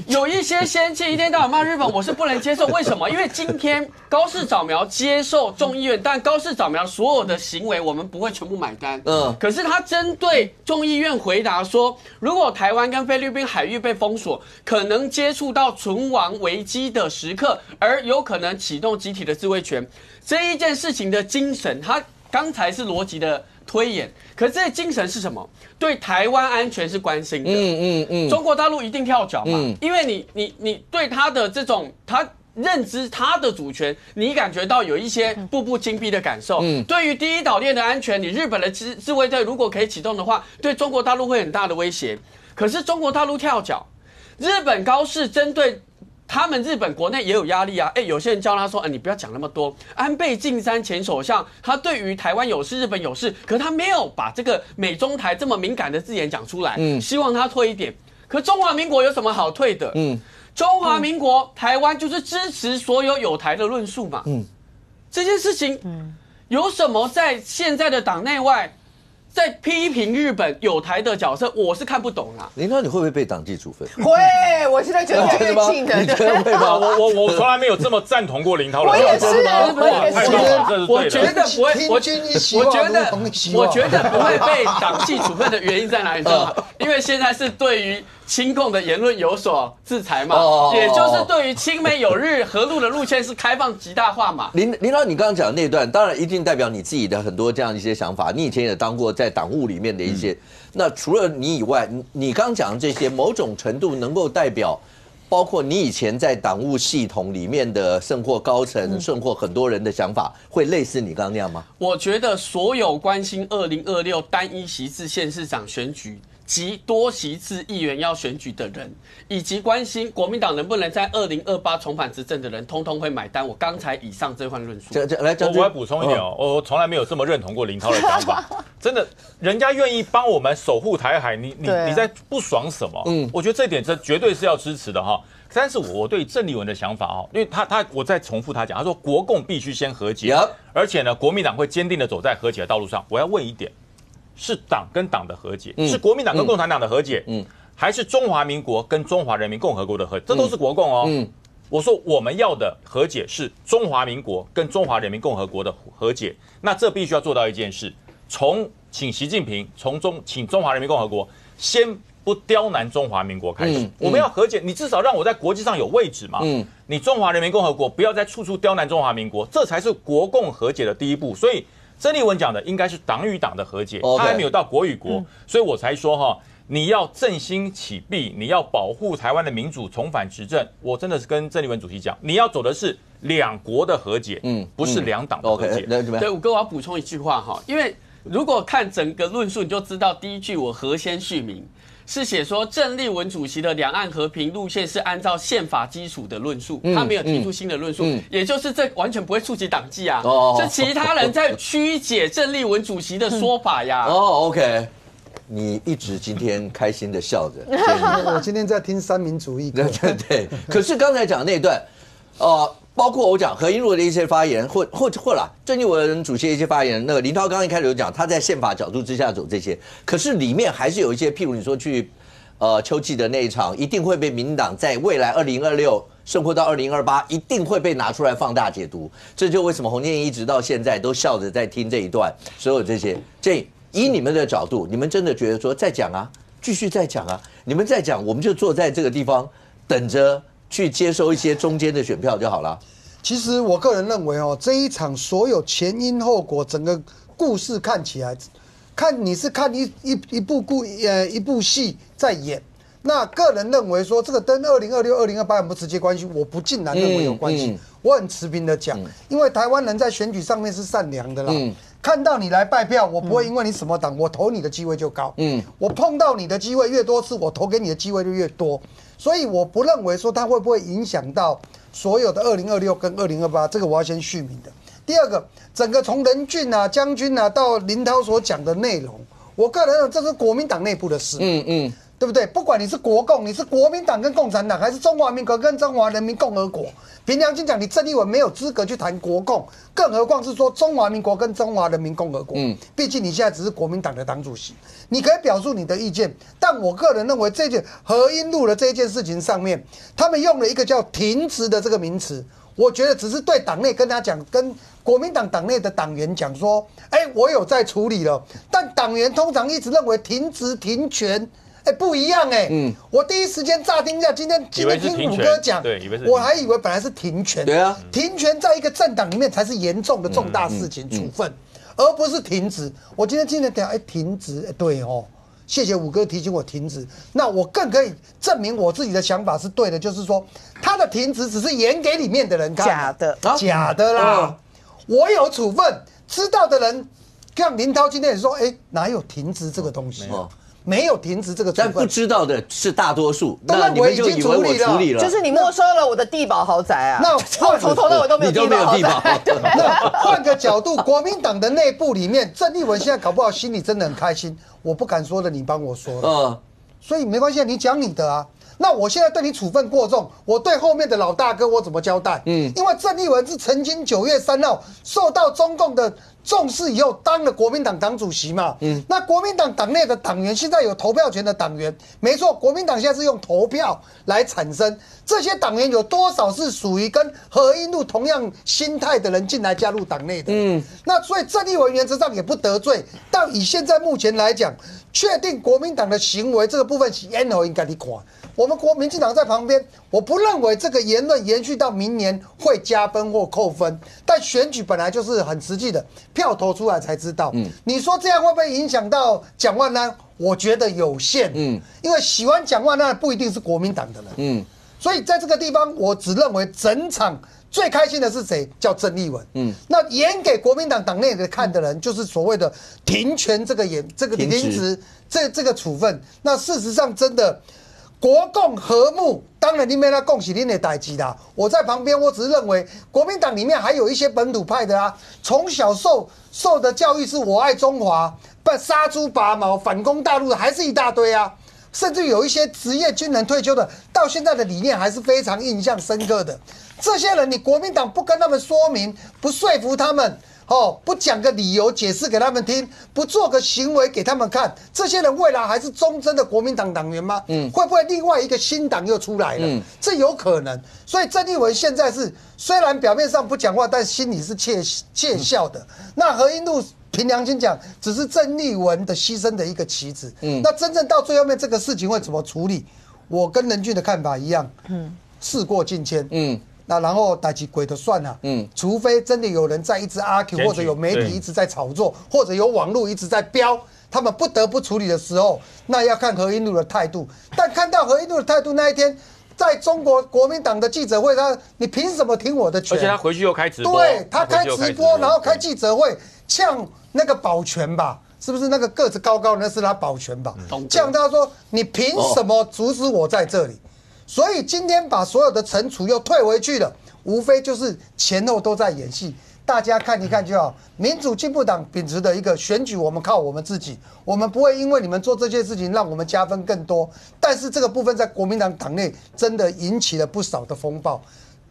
有一些先进一天到晚骂日本，我是不能接受。为什么？因为今天高市早苗接受众议院，但高市早苗所有的行为我们不会全部买单。可是他针对众议院回答说，如果台湾跟菲律宾海域被封锁，可能接触到存亡危机的时刻，而有可能启动集体的自卫权。这一件事情的精神，他刚才是逻辑的推演，可是这精神是什么？对台湾安全是关心的。中国大陆一定跳脚嘛，因为你对他的这种他认知他的主权，你感觉到有一些步步紧逼的感受。对于第一岛链的安全，你日本的自卫队如果可以启动的话，对中国大陆会很大的威胁。可是中国大陆跳脚，日本高市针对。他们日本国内也有压力啊，有些人叫他说，你不要讲那么多。安倍晋三前首相，他对于台湾有事、日本有事，可是他没有把这个美中台这么敏感的字眼讲出来，希望他退一点。可中华民国有什么好退的？中华民国台湾就是支持所有有台的论述嘛。这件事情有什么在现在的党内外？在批评日本有台的角色，我是看不懂啦。林涛，你会不会被党纪处分？会，我现在觉得越近的，你觉得会吗？我从来没有这么赞同过林涛的。我也是，我觉得不会，我觉得不会被党纪处分的原因在哪里？知道吗？因为现在是对于亲共的言论有所制裁嘛，也就是对于亲美友日合路的路线是开放极大化嘛。林涛，你刚刚讲的那段，当然一定代表你自己的很多这样一些想法。你以前也当过在党务里面的一些，那除了你以外，你刚刚讲的这些，某种程度能够代表，包括你以前在党务系统里面的甚或高层，甚或很多人的想法，会类似你刚刚那样吗？我觉得所有关心2026单一席次县市长选举及多席次议员要选举的人，以及关心国民党能不能在2028重返执政的人，通通会买单我刚才以上这番论述。我要补充一点我从来没有这么认同过林涛的想法。真的，人家愿意帮我们守护台海，你在不爽什么？我觉得这一点这绝对是要支持的哈。但是我对郑丽文的想法因为我再重复他讲，他说国共必须先和解，而且呢，国民党会坚定的走在和解的道路上。我要问一点。是党跟党的和解，是国民党跟共产党的和解，还是中华民国跟中华人民共和国的和解？这都是国共哦。我说我们要的和解是中华民国跟中华人民共和国的和解，那这必须要做到一件事，请习近平请中华人民共和国先不刁难中华民国开始，我们要和解，你至少让我在国际上有位置嘛。你中华人民共和国不要再处处刁难中华民国，这才是国共和解的第一步。所以。郑丽文讲的应该是党与党的和解，他还没有到国与国，所以我才说你要振兴起弊，你要保护台湾的民主重返执政。我真的是跟郑丽文主席讲，你要走的是两国的和解，不是两党的和解。对，武哥，我要补充一句话因为如果看整个论述，你就知道第一句我何先续名。是写说郑丽文主席的两岸和平路线是按照宪法基础的论述，他没有提出新的论述，也就是这完全不会触及党纪啊，是其他人在曲解郑丽文主席的说法呀。OK， 你一直今天开心的笑着，我今天在听三民主义。对。可是刚才讲的那段，包括我讲何英若的一些发言，或啦，郑丽文主席的一些发言，那个林涛刚刚一开始有讲，他在宪法角度之下走这些，可是里面还是有一些，譬如你说去秋季的那一场，一定会被民进党在未来2026甚或到2028，一定会被拿出来放大解读。这就为什么洪建一直到现在都笑着在听这一段，所有这些。以你们的角度，你们真的觉得说再讲啊，继续再讲啊，你们再讲，我们就坐在这个地方等着。去接收一些中间的选票就好了。其实我个人认为这一场所有前因后果，整个故事看起来，你是看一部戏在演。那个人认为说这个跟2026、2028有没有直接关系？我不尽然认为有关系。我很持平的讲，因为台湾人在选举上面是善良的啦。看到你来拜票，我不会因为你什么党，我投你的机会就高。我碰到你的机会越多次，我投给你的机会就越多。所以我不认为说它会不会影响到所有的2026跟2028，这个我要先续名的。第二个，整个从任俊将军到林涛所讲的内容，我个人认为这是国民党内部的事。对不对？不管你是国共，你是国民党跟共产党，还是中华民国跟中华人民共和国，凭良心讲，你郑丽文没有资格去谈国共，更何况是说中华民国跟中华人民共和国。毕竟你现在只是国民党的党主席，你可以表述你的意见，但我个人认为这件合英路的这一件事情上面，他们用了一个叫停职的这个名词，我觉得只是对党内跟他讲，跟国民党党内的党员讲说，我有在处理了，但党员通常一直认为停职停权。不一样我第一时间乍听一下，今天听五哥讲，我还以为本来是停权，对啊，停权在一个政党里面才是严重的重大事情处分，而不是停职。我今天听了讲，停职，对哦，谢谢五哥提醒我停职，那我更可以证明我自己的想法是对的，就是说他的停职只是演给里面的人看，假的啦，我有处分，知道的人，像林涛今天也说，哪有停职这个东西？没有停止这个处分，但不知道的是大多数，那你们就以为我处理了，就是你没收了我的地保豪宅啊！那从头到尾都没有地保豪宅。那换个角度，国民党的内部里面，郑丽文现在搞不好心里真的很开心，我不敢说的，你帮我说了，所以没关系，你讲你的啊。那我现在对你处分过重，我对后面的老大哥我怎么交代？因为郑丽文是曾经9月3号受到中共的重视以后当了国民党党主席嘛，那国民党党内的党员现在有投票权的党员，没错，国民党现在是用投票来产生这些党员，有多少是属于跟何英路同样心态的人进来加入党内的？那所以郑丽文原则上也不得罪，但以现在目前来讲，确定国民党的行为这个部分是咽喉应该你看。我们民进党在旁边，我不认为这个言论延续到明年会加分或扣分。但选举本来就是很实际的，票投出来才知道。你说这样会不会影响到蒋万安？我觉得有限。因为喜欢蒋万安不一定是国民党的人。所以在这个地方，我只认为整场最开心的是谁？叫郑丽文。那演给国民党党内的看的人，就是所谓的停权这个停职这个处分。那事实上真的。国共和睦，当然你没来恭喜你的代志啦。我在旁边，我只是认为国民党里面还有一些本土派的啊，从小受的教育是我爱中华，不杀猪拔毛、反攻大陆的还是一大堆啊。甚至有一些职业军人退休的，到现在的理念还是非常印象深刻的。这些人，你国民党不跟他们说明，不说服他们。不讲个理由解释给他们听，不做个行为给他们看，这些人未来还是忠贞的国民党党员吗？会不会另外一个新党又出来了？这有可能。所以郑丽文现在是虽然表面上不讲话，但心里是窃笑的。那何英路凭良心讲，只是郑丽文的牺牲的一个棋子。那真正到最后面这个事情会怎么处理？我跟任俊的看法一样，事过境迁。那然后代志过就算了，除非真的有人在一直 argue， 或者有媒体一直在炒作，或者有网络一直在飙，他们不得不处理的时候，那要看何英路的态度。但看到何英路的态度那一天，在中国国民党的记者会，你凭什么听我的权？而且他回去又开直播，对他开直播，然后开记者会，呛那个保全吧。是不是那个个子高高的那是他保全吧？呛他说：“你凭什么阻止我在这里？”所以今天把所有的惩处又退回去了，无非就是前后都在演戏，大家看一看就好。民主进步党秉持的一个选举，我们靠我们自己，我们不会因为你们做这些事情让我们加分更多。但是这个部分在国民党党内真的引起了不少的风暴，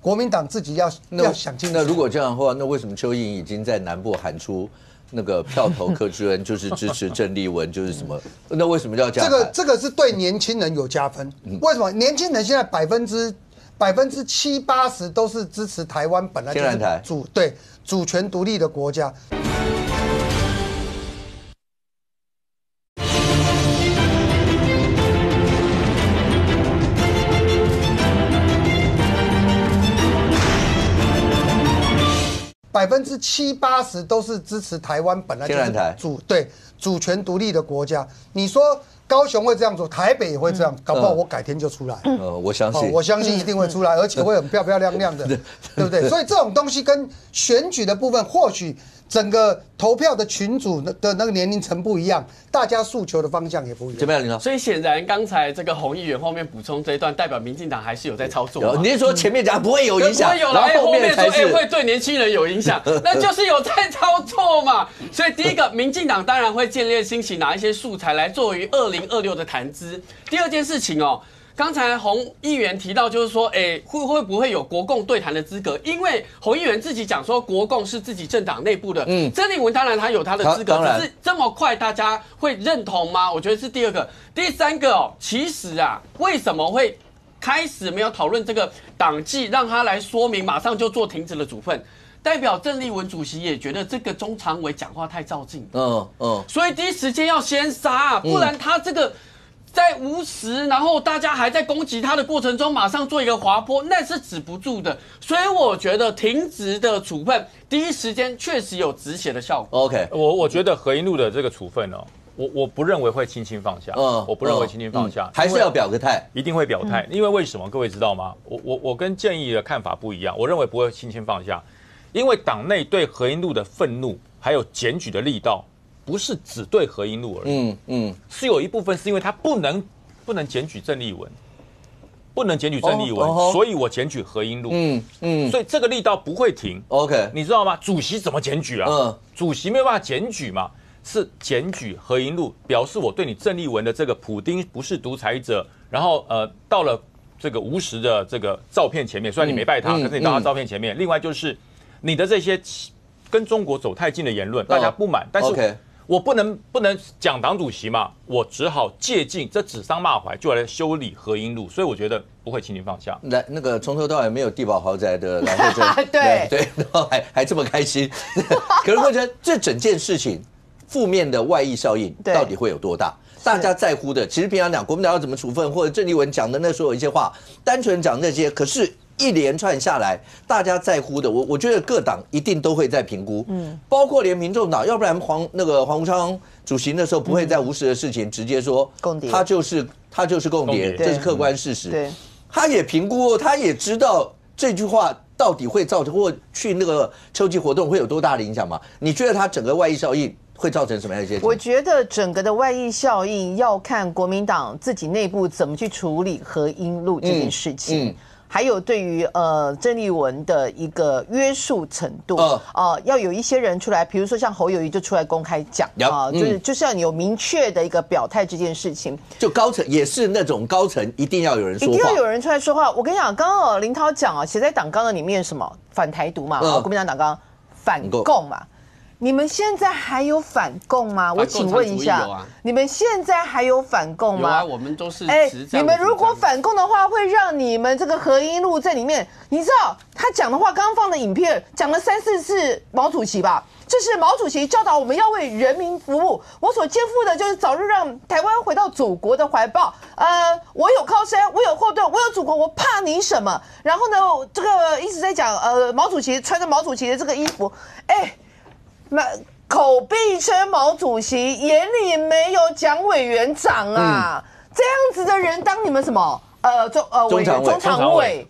国民党自己要想清楚。那如果这样的话，那为什么邱莹已经在南部喊出？那个票投柯志恩就是支持郑丽文，就是什么？那为什么要这样？这个是对年轻人有加分。为什么？年轻人现在70%、80%都是支持台湾本来就是主权独立的国家。70%、80%都是支持台湾本来就是主权独立的国家。你说高雄会这样做，台北也会这样，搞不好我改天就出来。我相信一定会出来，而且会很漂漂亮亮的，对不对？所以这种东西跟选举的部分，或许整个投票的群组的那个年龄层不一样，大家诉求的方向也不一样。怎么样，林涛？所以显然刚才这个洪议员后面补充这一段，代表民进党还是有在操作。你是说前面讲不会有影响，不会有，然后后面说会对年轻人有影响，那就是有在操作嘛。所以第一个，民进党当然会建立兴起拿一些素材来作为2026的谈资。第二件事情哦。刚才洪议员提到，就是说，会不会有国共对谈的资格？因为洪议员自己讲说，国共是自己政党内部的。曾丽文当然他有他的资格，只是这么快大家会认同吗？我觉得是第二个。第三个哦，其实啊，为什么会开始没有讨论这个党纪，让他来说明，马上就做停止的处分？代表郑丽文主席也觉得这个中常委讲话太照进，所以第一时间要先杀，不然他这个。在无实，然后大家还在攻击他的过程中，马上做一个滑坡，那是止不住的。所以我觉得停职的处分，第一时间确实有止血的效果。OK， 我觉得何英路的这个处分哦，我不认为会轻轻放下，我不认为轻轻放下，还是要表个态，一定会表态。因为为什么？各位知道吗？我跟建议的看法不一样，我认为不会轻轻放下，因为党内对何英路的愤怒，还有检举的力道。不是只对何英路而已，是有一部分是因为他不能检举郑丽文，不能检举郑丽文，所以我检举何英路，所以这个力道不会停。OK， 你知道吗？主席怎么检举啊？主席没有办法检举嘛，是检举何英路，表示我对你郑丽文的这个普丁不是独裁者，然后到了这个无实的这个照片前面，虽然你没拜他，可是你到他照片前面。另外就是你的这些跟中国走太近的言论，大家不满，但是。我不能讲党主席嘛，我只好借镜这指桑骂槐，就来修理何英路，所以我觉得不会轻轻放下。来，那个从头到尾没有地堡豪宅的蓝慧珍，对，然后还这么开心，可是慧珍这整件事情负面的外溢效应到底会有多大？大家在乎的，其实平常讲国民党要怎么处分，或者郑丽文讲的那所有一些话，单纯讲那些，可是。一连串下来，大家在乎的，我觉得各党一定都会在评估，包括连民众党，要不然黄鸿昌主席那时候不会在无实的事情直接说共谍，他就是共谍，这是客观事实。对，他也评估，他也知道这句话到底会造成或去那个秋季活动会有多大的影响吗？你觉得他整个外溢效应会造成什么样的结果？我觉得整个的外溢效应要看国民党自己内部怎么去处理何英路这件事情。还有对于郑丽文的一个约束程度，要有一些人出来，比如说像侯友宜就出来公开讲就是要你有明确的一个表态这件事情。就高层也是那种高层一定要有人说话，一定要有人出来说话。我跟你讲，刚刚林涛讲写在党纲的里面什么反台独嘛，国民党党纲反共嘛。你们现在还有反共吗？我请问一下，你们现在还有反共吗？有啊，我们都是你们如果反共的话，会让你们这个何英路在里面，你知道他讲的话，刚刚放的影片讲了3、4次毛主席吧？这是毛主席教导我们要为人民服务，我所肩负的就是早日让台湾回到祖国的怀抱。我有靠山，我有后盾，我有祖国，我怕你什么？然后呢，这个一直在讲毛主席穿着毛主席的这个衣服，口壁称毛主席，眼里没有蒋委员长啊！这样子的人当你们什么？中常委，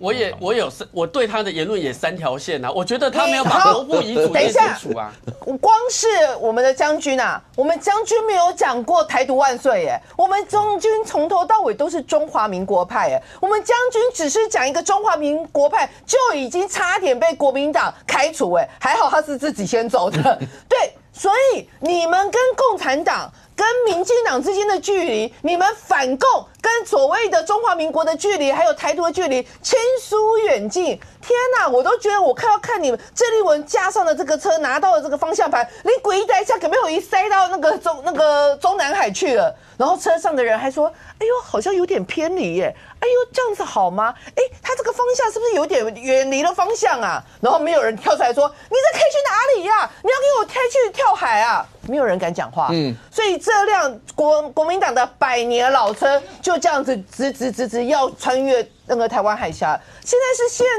我对他的言论也3条线啊，我觉得他没有把国父遗嘱列清楚啊。光是我们的将军啊，我们将军没有讲过台独万岁耶，我们将军从头到尾都是中华民国派耶，我们将军只是讲一个中华民国派，就已经差点被国民党开除哎，还好他是自己先走的，对，所以你们跟共产党。跟民进党之间的距离，你们反共跟所谓的中华民国的距离，还有台独的距离，亲疏远近。天哪，我都觉得我看你们郑丽文驾上的这个车，拿到了这个方向盘，连鬼一带下，有没有塞到那个中南海去了？然后车上的人还说：“哎呦，好像有点偏离耶！哎呦，这样子好吗？哎，他这个方向是不是有点远离了方向啊？”然后没有人跳出来说：“你这开去哪里呀？你要给我开去跳海啊！”没有人敢讲话。所以这辆国民党的100年老车就这样子直要穿越那个台湾海峡。现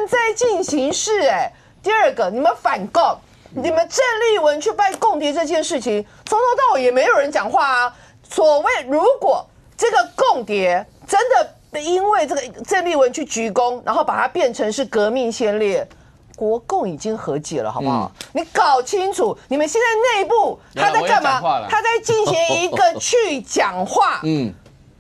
在进行式哎。第二个，你们反共，你们郑丽文去拜共谍这件事情，从头到尾也没有人讲话啊。所谓如果这个共谍真的因为这个郑丽文去鞠躬，然后把它变成是革命先烈，国共已经和解了，好不好？你搞清楚，你们现在内部他在干嘛？他在进行一个去讲话。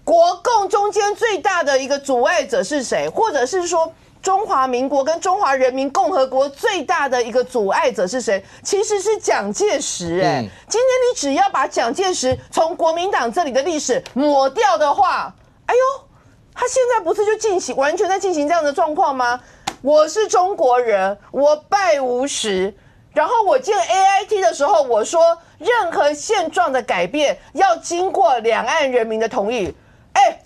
国共中间最大的一个阻碍者是谁？或者是说中华民国跟中华人民共和国最大的一个阻碍者是谁？其实是蒋介石。今天你只要把蒋介石从国民党这里的历史抹掉的话，哎呦，他现在不是就完全在进行这样的状况吗？我是中国人，我拜无实。然后我进 AIT 的时候，我说任何现状的改变要经过两岸人民的同意。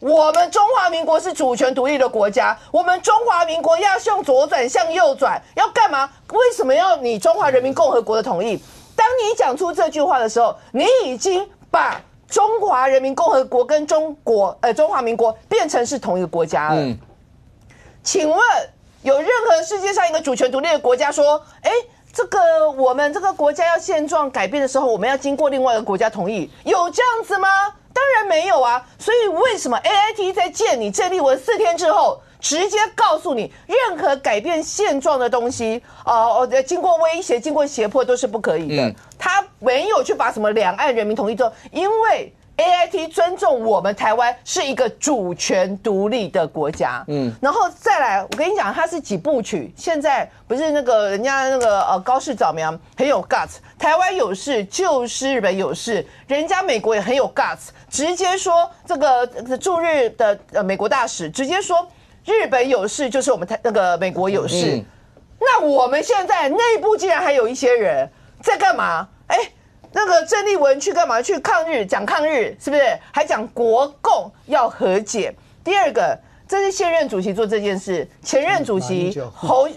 我们中华民国是主权独立的国家，我们中华民国要向左转向右转，要干嘛？为什么要你中华人民共和国的同意？当你讲出这句话的时候，你已经把中华人民共和国跟中华民国变成是同一个国家了。请问有任何世界上一个主权独立的国家说，这个我们这个国家要现状改变的时候，我们要经过另外一个国家同意，有这样子吗？当然没有啊。所以为什么 AIT 在见你郑丽文4天之后，直接告诉你，任何改变现状的东西，经过威胁、经过胁迫都是不可以的。他没有去把什么两岸人民同意做，因为 AIT 尊重我们台湾是一个主权独立的国家。然后再来，我跟你讲，它是几部曲。现在不是那个人家那个高市早苗很有 guts， 台湾有事就是日本有事，人家美国也很有 guts， 直接说这个驻日的美国大使直接说日本有事就是我们那个美国有事。那我们现在内部竟然还有一些人在干嘛？那个郑丽文去干嘛？去抗日，讲抗日，是不是？还讲国共要和解。第二个，这是现任主席做这件事，前任主席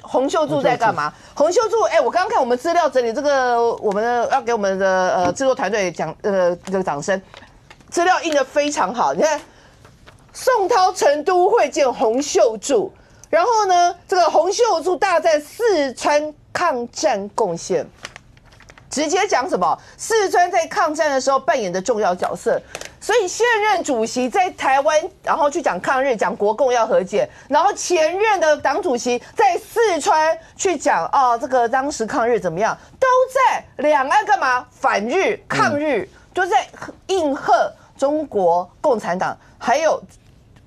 洪秀柱在干嘛？洪秀柱，我刚刚看我们资料整理，这个我们的要给我们的制作团队讲这个掌声，资料印得非常好。你看，宋涛成都会见洪秀柱，然后呢，这个洪秀柱大赞四川抗战贡献。直接讲什么？四川在抗战的时候扮演的重要角色，所以现任主席在台湾，然后去讲抗日，讲国共要和解，然后前任的党主席在四川去讲这个当时抗日怎么样，都在两岸干嘛？反日、抗日，就在应和中国共产党。还有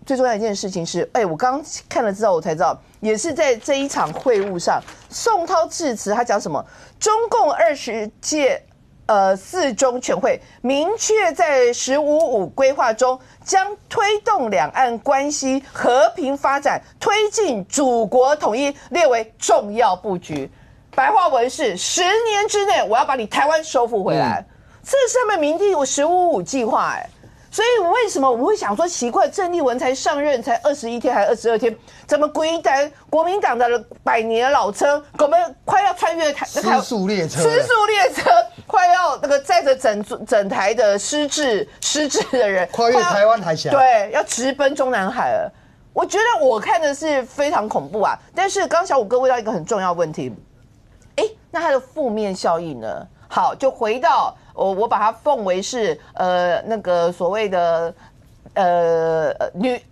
最重要的一件事情是，我刚刚看了之后我才知道，也是在这一场会晤上，宋涛致辞，他讲什么？中共20届4中全会明确在“15+5”规划中，将推动两岸关系和平发展，推进祖国统一列为重要布局。白话文是10年之内，我要把你台湾收复回来。这是他们明定15+5计划。所以为什么我们会想说奇怪，郑丽文才上任才21天还22天，怎么国民党的100年老车，我们快要穿越失速列车快要那个载着整台的失智的人跨越台湾海峡，对，要直奔中南海了。我觉得我看的是非常恐怖啊。但是刚小武哥问到一个很重要的问题，那它的负面效应呢？好，就回到我把它奉为是那个所谓的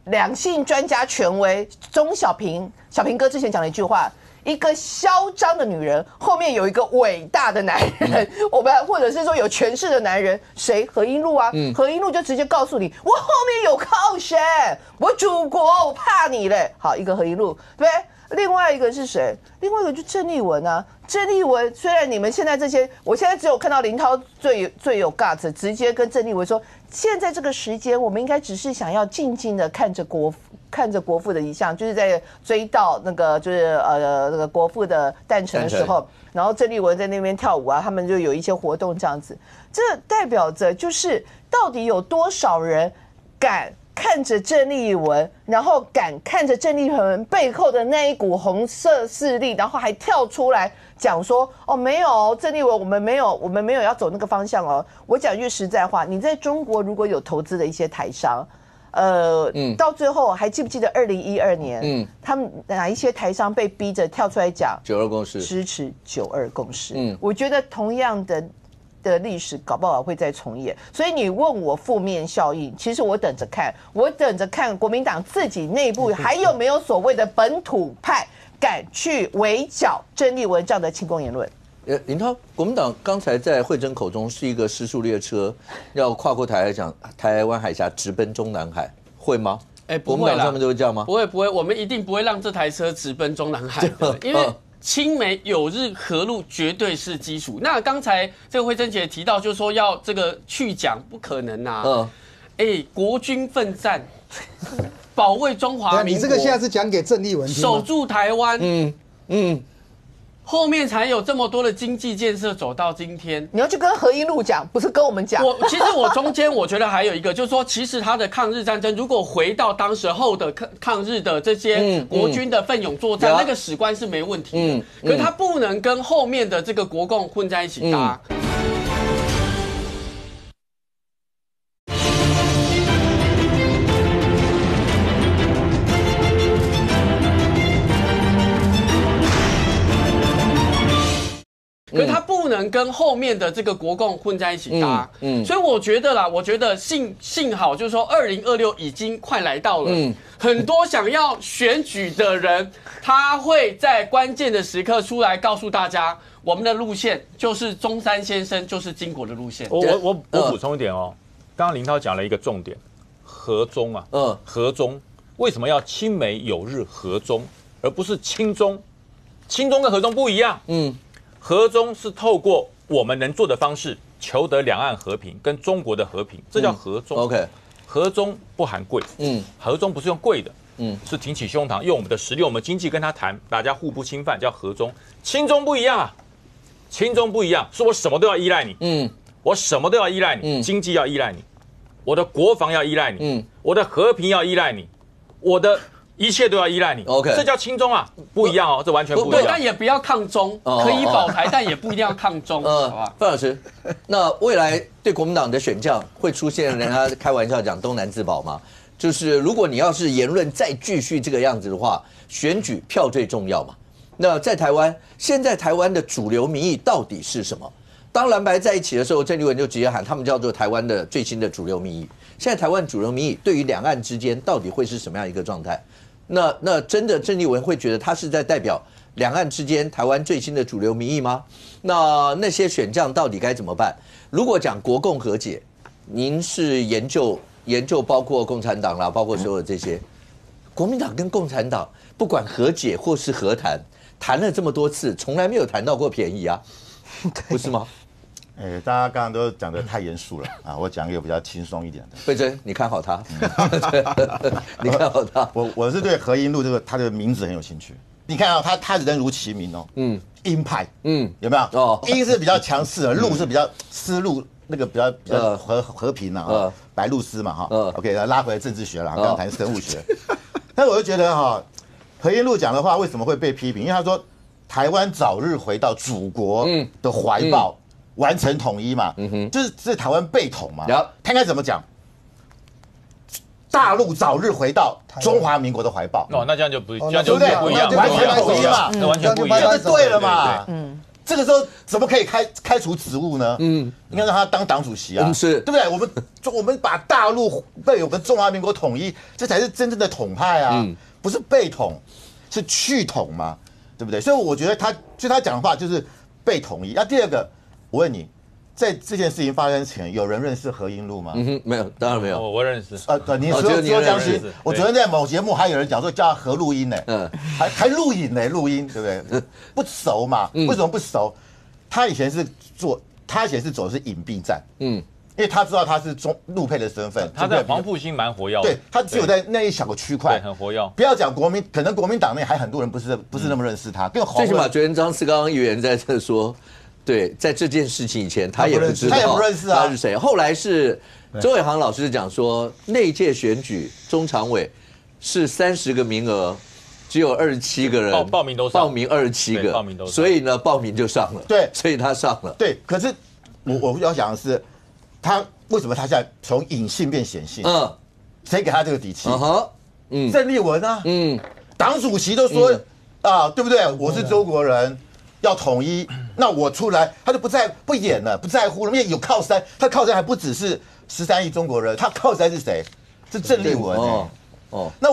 两性专家权威钟小平哥之前讲了一句话：一个嚣张的女人后面有一个伟大的男人，我们或者是说有权势的男人，谁？何英路啊，何英路就直接告诉你，我后面有靠山，我祖国，我怕你嘞。好，一个何英路，对不对？另外一个是谁？另外一个就郑丽文啊。郑丽文虽然你们现在这些，我现在只有看到林涛最有 guts， 直接跟郑丽文说，现在这个时间，我们应该只是想要静静的看着国父的遗像，就是在追悼那个就是那个国父的诞辰的时候，然后郑丽文在那边跳舞啊，他们就有一些活动这样子，这代表着就是到底有多少人敢看着郑丽文，然后敢看着郑丽文背后的那一股红色势力，然后还跳出来讲说，没有郑丽文，我们没有要走那个方向哦。我讲句实在话，你在中国如果有投资的一些台商，到最后还记不记得2012年，他们哪一些台商被逼着跳出来讲92共识，支持92共识？我觉得同样的历史搞不好会再重演，所以你问我负面效应，其实我等着看国民党自己内部还有没有所谓的本土派敢去围剿郑丽文这样的轻功言论？林涛，国民党刚才在惠珍口中是一个失速列车，要跨过台湾海峡直奔中南海，会吗？不会啦，国民党上面都会这样吗？不会，我们一定不会让这台车直奔中南海的，因为亲美友日和陆绝对是基础。那刚才这个惠珍姐提到，就是说要这个去讲，不可能啊。国军奋战，保卫中华民国。你这个现在是讲给郑丽文听，守住台湾。后面才有这么多的经济建设走到今天。你要去跟何英路讲，不是跟我们讲。其实我中间我觉得还有一个，就是说，其实他的抗日战争，如果回到当时候的抗日的这些国军的奋勇作战，那个史观是没问题的。可是他不能跟后面的这个国共混在一起搭。可是他不能跟后面的这个国共混在一起搭，所以我觉得幸好就是说2026已经快来到了，很多想要选举的人，他会在关键的时刻出来告诉大家，我们的路线就是中山先生就是经国的路线。我补充一点哦，刚刚林涛讲了一个重点，和中啊，和中为什么要亲美友日和中，而不是亲中？亲中跟和中不一样，和中是透过我们能做的方式，求得两岸和平跟中国的和平，这叫和中。OK， 和中不含贵，和中不是用贵的，是挺起胸膛，用我们的实力、我们经济跟他谈，大家互不侵犯，叫和中。亲中不一样啊，亲中不一样，是我什么都要依赖你，我什么都要依赖你，经济要依赖你，我的国防要依赖你，我的和平要依赖你，我的一切都要依赖你 ，OK， 这叫亲中啊，不一样哦，这完全不一样。对，但也不要抗中，可以保台，但也不一定要抗中，好吧？范老师，那未来对国民党的选将会出现人家开玩笑讲东南自保吗？就是如果你要是言论再继续这个样子的话，选举票最重要嘛。那在台湾，现在台湾的主流民意到底是什么？当蓝白在一起的时候，郑丽文就直接喊他们叫做台湾的最新的主流民意。现在台湾主流民意对于两岸之间到底会是什么样一个状态？那真的郑丽文会觉得他是在代表两岸之间台湾最新的主流民意吗？那些选将到底该怎么办？如果讲国共和解，您是研究包括共产党啦，包括所有这些，国民党跟共产党不管和解或是和谈，谈了这么多次，从来没有谈到过便宜啊，不是吗？大家刚刚都讲得太严肃了啊！我讲一个比较轻松一点的。慧珍，你看好他，你看好他。我是对何英路他的名字很有兴趣。你看啊，他人如其名哦，鹰派，有没有？哦，鹰是比较强势的，路是比较丝路，那个比较和平啊，白鹭鸶嘛哈。OK， 拉回来政治学了，刚刚谈生物学。但我就觉得哈，何英路讲的话为什么会被批评？因为他说台湾早日回到祖国的怀抱。完成统一嘛，就是台湾被统嘛，他应该怎么讲？大陆早日回到中华民国的怀抱。哦，那这样就不一样，完全统一嘛，那完全不一样，这就对了嘛。这个时候怎么可以开除职务呢？应该让他当党主席啊，是对不对？我们把大陆被我们中华民国统一，这才是真正的统派啊，不是被统，是去统嘛，对不对？所以我觉得他讲的话就是被统一。那第二个。我问你，在这件事情发生前，有人认识何英路吗？没有，当然没有。我认识。你说将军，我昨天在某节目还有人讲说叫何录音呢，还录影呢，录音对不对？不熟嘛？为什么不熟？他以前是走的是隐蔽战，因为他知道他是陆配的身份。他在黄埔兴蛮活跃，对他只有在那一小个区块很活跃。不要讲可能国民党内还很多人不是那么认识他，更最起码昨天张思刚议员在这说。对，在这件事情以前，他也不知道，他也不认识啊，他是谁。后来是周伟航老师讲说，那一届选举中常委是30个名额，只有27个人报名27个，报名都上，所以呢，报名就上了。对，所以他上了。对，可是我要讲的是，他为什么他现在从隐性变显性？谁给他这个底气？郑丽文啊，党主席都说啊，对不对？我是中国人。要统一，那我出来，他就不演了，不在乎了，因为有靠山，他靠山还不只是13亿中国人，他靠山是谁？是郑丽文。那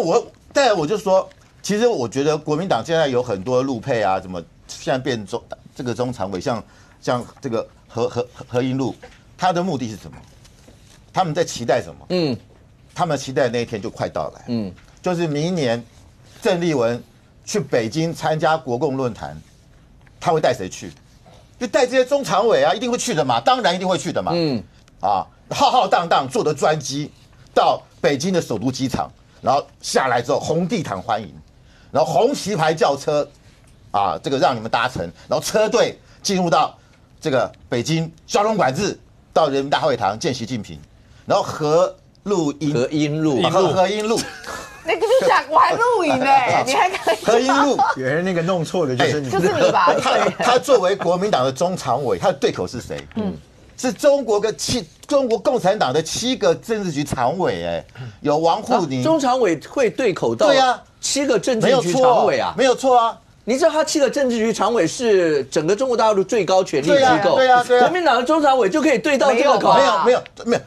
再来我就说，其实我觉得国民党现在有很多陆配啊，怎么现在变这个中常委，像这个何英路，他的目的是什么？他们在期待什么？他们期待的那一天就快到来。就是明年郑丽文去北京参加国共论坛，他会带谁去？就带这些中常委啊，一定会去的嘛，当然一定会去的嘛。浩浩荡荡坐的专机到北京的首都机场，然后下来之后红地毯欢迎，然后红旗牌轿车啊，这个让你们搭乘，然后车队进入到这个北京交通管制，到人民大会堂见习近平，然后何英路。那个是我还录影呢，你还可以。何英路，原来那个弄错的就是你，就是你吧？他作为国民党的中常委，他的对口是谁？是中国共产党的7个政治局常委，有王沪宁。中常委会对口到7个政治局常委啊？没有错啊。你知道他7个政治局常委是整个中国大陆最高权力机构，对啊。国民党的中常委就可以对到这个口？没有。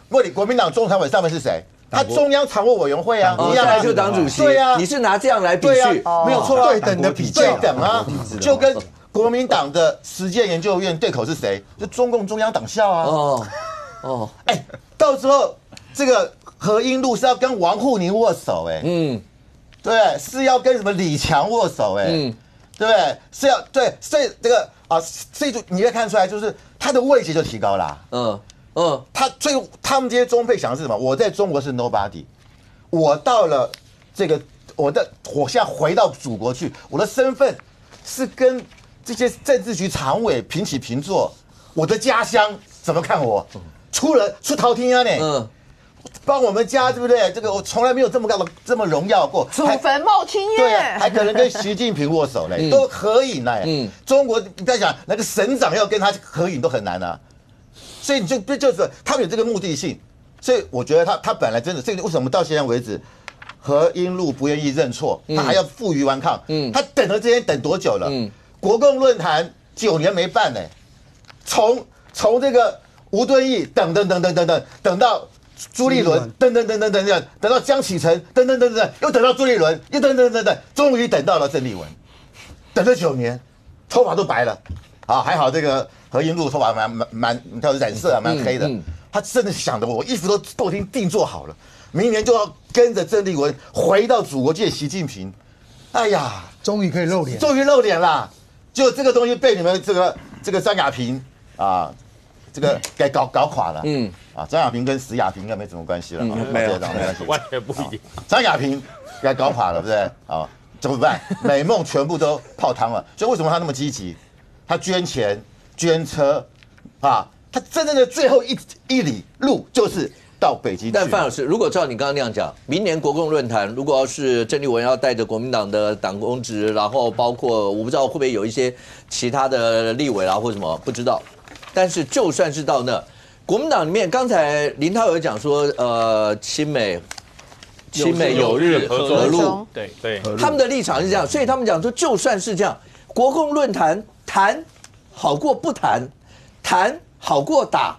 问你，国民党中常委上面是谁？他中央常务委员会啊，一样就党主席。对啊，你是拿这样来比序，没有错啊，对等的比较，对等啊，就跟国民党的实践研究院对口是谁？就中共中央党校啊。到时候这个何英路是要跟王沪宁握手，对，是要跟什么李强握手，对不对？是要对，所以这个所以你会看出来，就是他的位阶就提高啦。他们这些中配想的是什么？我在中国是 nobody， 我到了这个我现在回到祖国去，我的身份是跟这些政治局常委平起平坐。我的家乡怎么看我？出头天啊呢？帮我们家对不对？这个我从来没有这么荣耀过，祖坟冒青烟，对，还可能跟习近平握手嘞，都合影嘞。中国你在想那个省长要跟他合影都很难啊。所以你就是他们有这个目的性，所以我觉得他本来真的，这个为什么到现在为止，何英路不愿意认错，他还要负隅顽抗，他等了这些等多久了？国共论坛9年没办呢，从这个吴敦义等到朱立伦等到江启臣等，又等到朱立伦，又等，终于等到了郑丽文，等了9年，头发都白了，还好这个。何英路头发他染色蛮黑的，他真的想的，我衣服都已经定做好了，明年就要跟着郑丽文回到祖国见习近平。哎呀，终于可以露脸，终于露脸啦！就这个东西被你们这个张亚平这个给搞垮了。张亚平跟史亚平应该没什么关系了，没有关系，完全不一定。张亚平给搞垮了，对不对？怎么办？美梦全部都泡汤了。所以为什么他那么积极？他捐钱。捐车，他真正的最后一里路就是到北京去。但范老师，如果照你刚刚那样讲，明年国共论坛，如果要是郑丽文要带着国民党的党公职，然后包括我不知道会不会有一些其他的立委或什么，不知道。但是就算是到那，国民党里面，刚才林涛有讲说，亲美友日和陆，对，他们的立场是这样，所以他们讲说，就算是这样，国共论坛谈。好过不谈，谈好过打，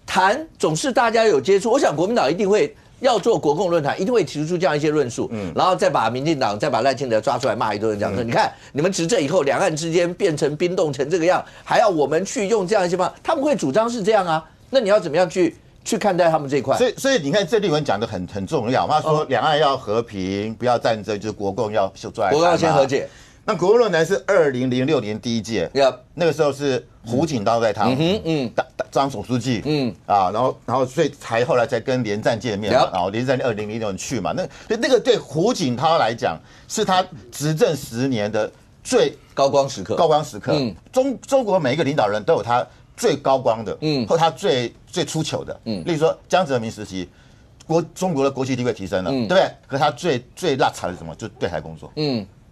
谈总是大家有接触。我想国民党一定会要做国共论坛，一定会提出这样一些论述，然后再把民进党、再把赖清德抓出来骂一顿，讲说，你看你们执政以后，两岸之间变成冰冻成这个样，还要我们去用这样一些方法，他们会主张是这样啊？那你要怎么样去看待他们这一块？所以你看郑丽文讲的很重要，他说两岸要和平，不要战争，就是国共要就做来，国共要先和解。那国共论坛是2006年第一届，那个时候是胡锦涛在当，当总书记，然后所以后来才跟连战见面嘛，然后连战2006年去嘛，那个对胡锦涛来讲是他执政10年的最高光时刻。中国每一个领导人都有他最高光的，或他最出糗的，例如说江泽民时期，中国的国际地位提升了，对不对？可是他最落惨的是什么？就是对台工作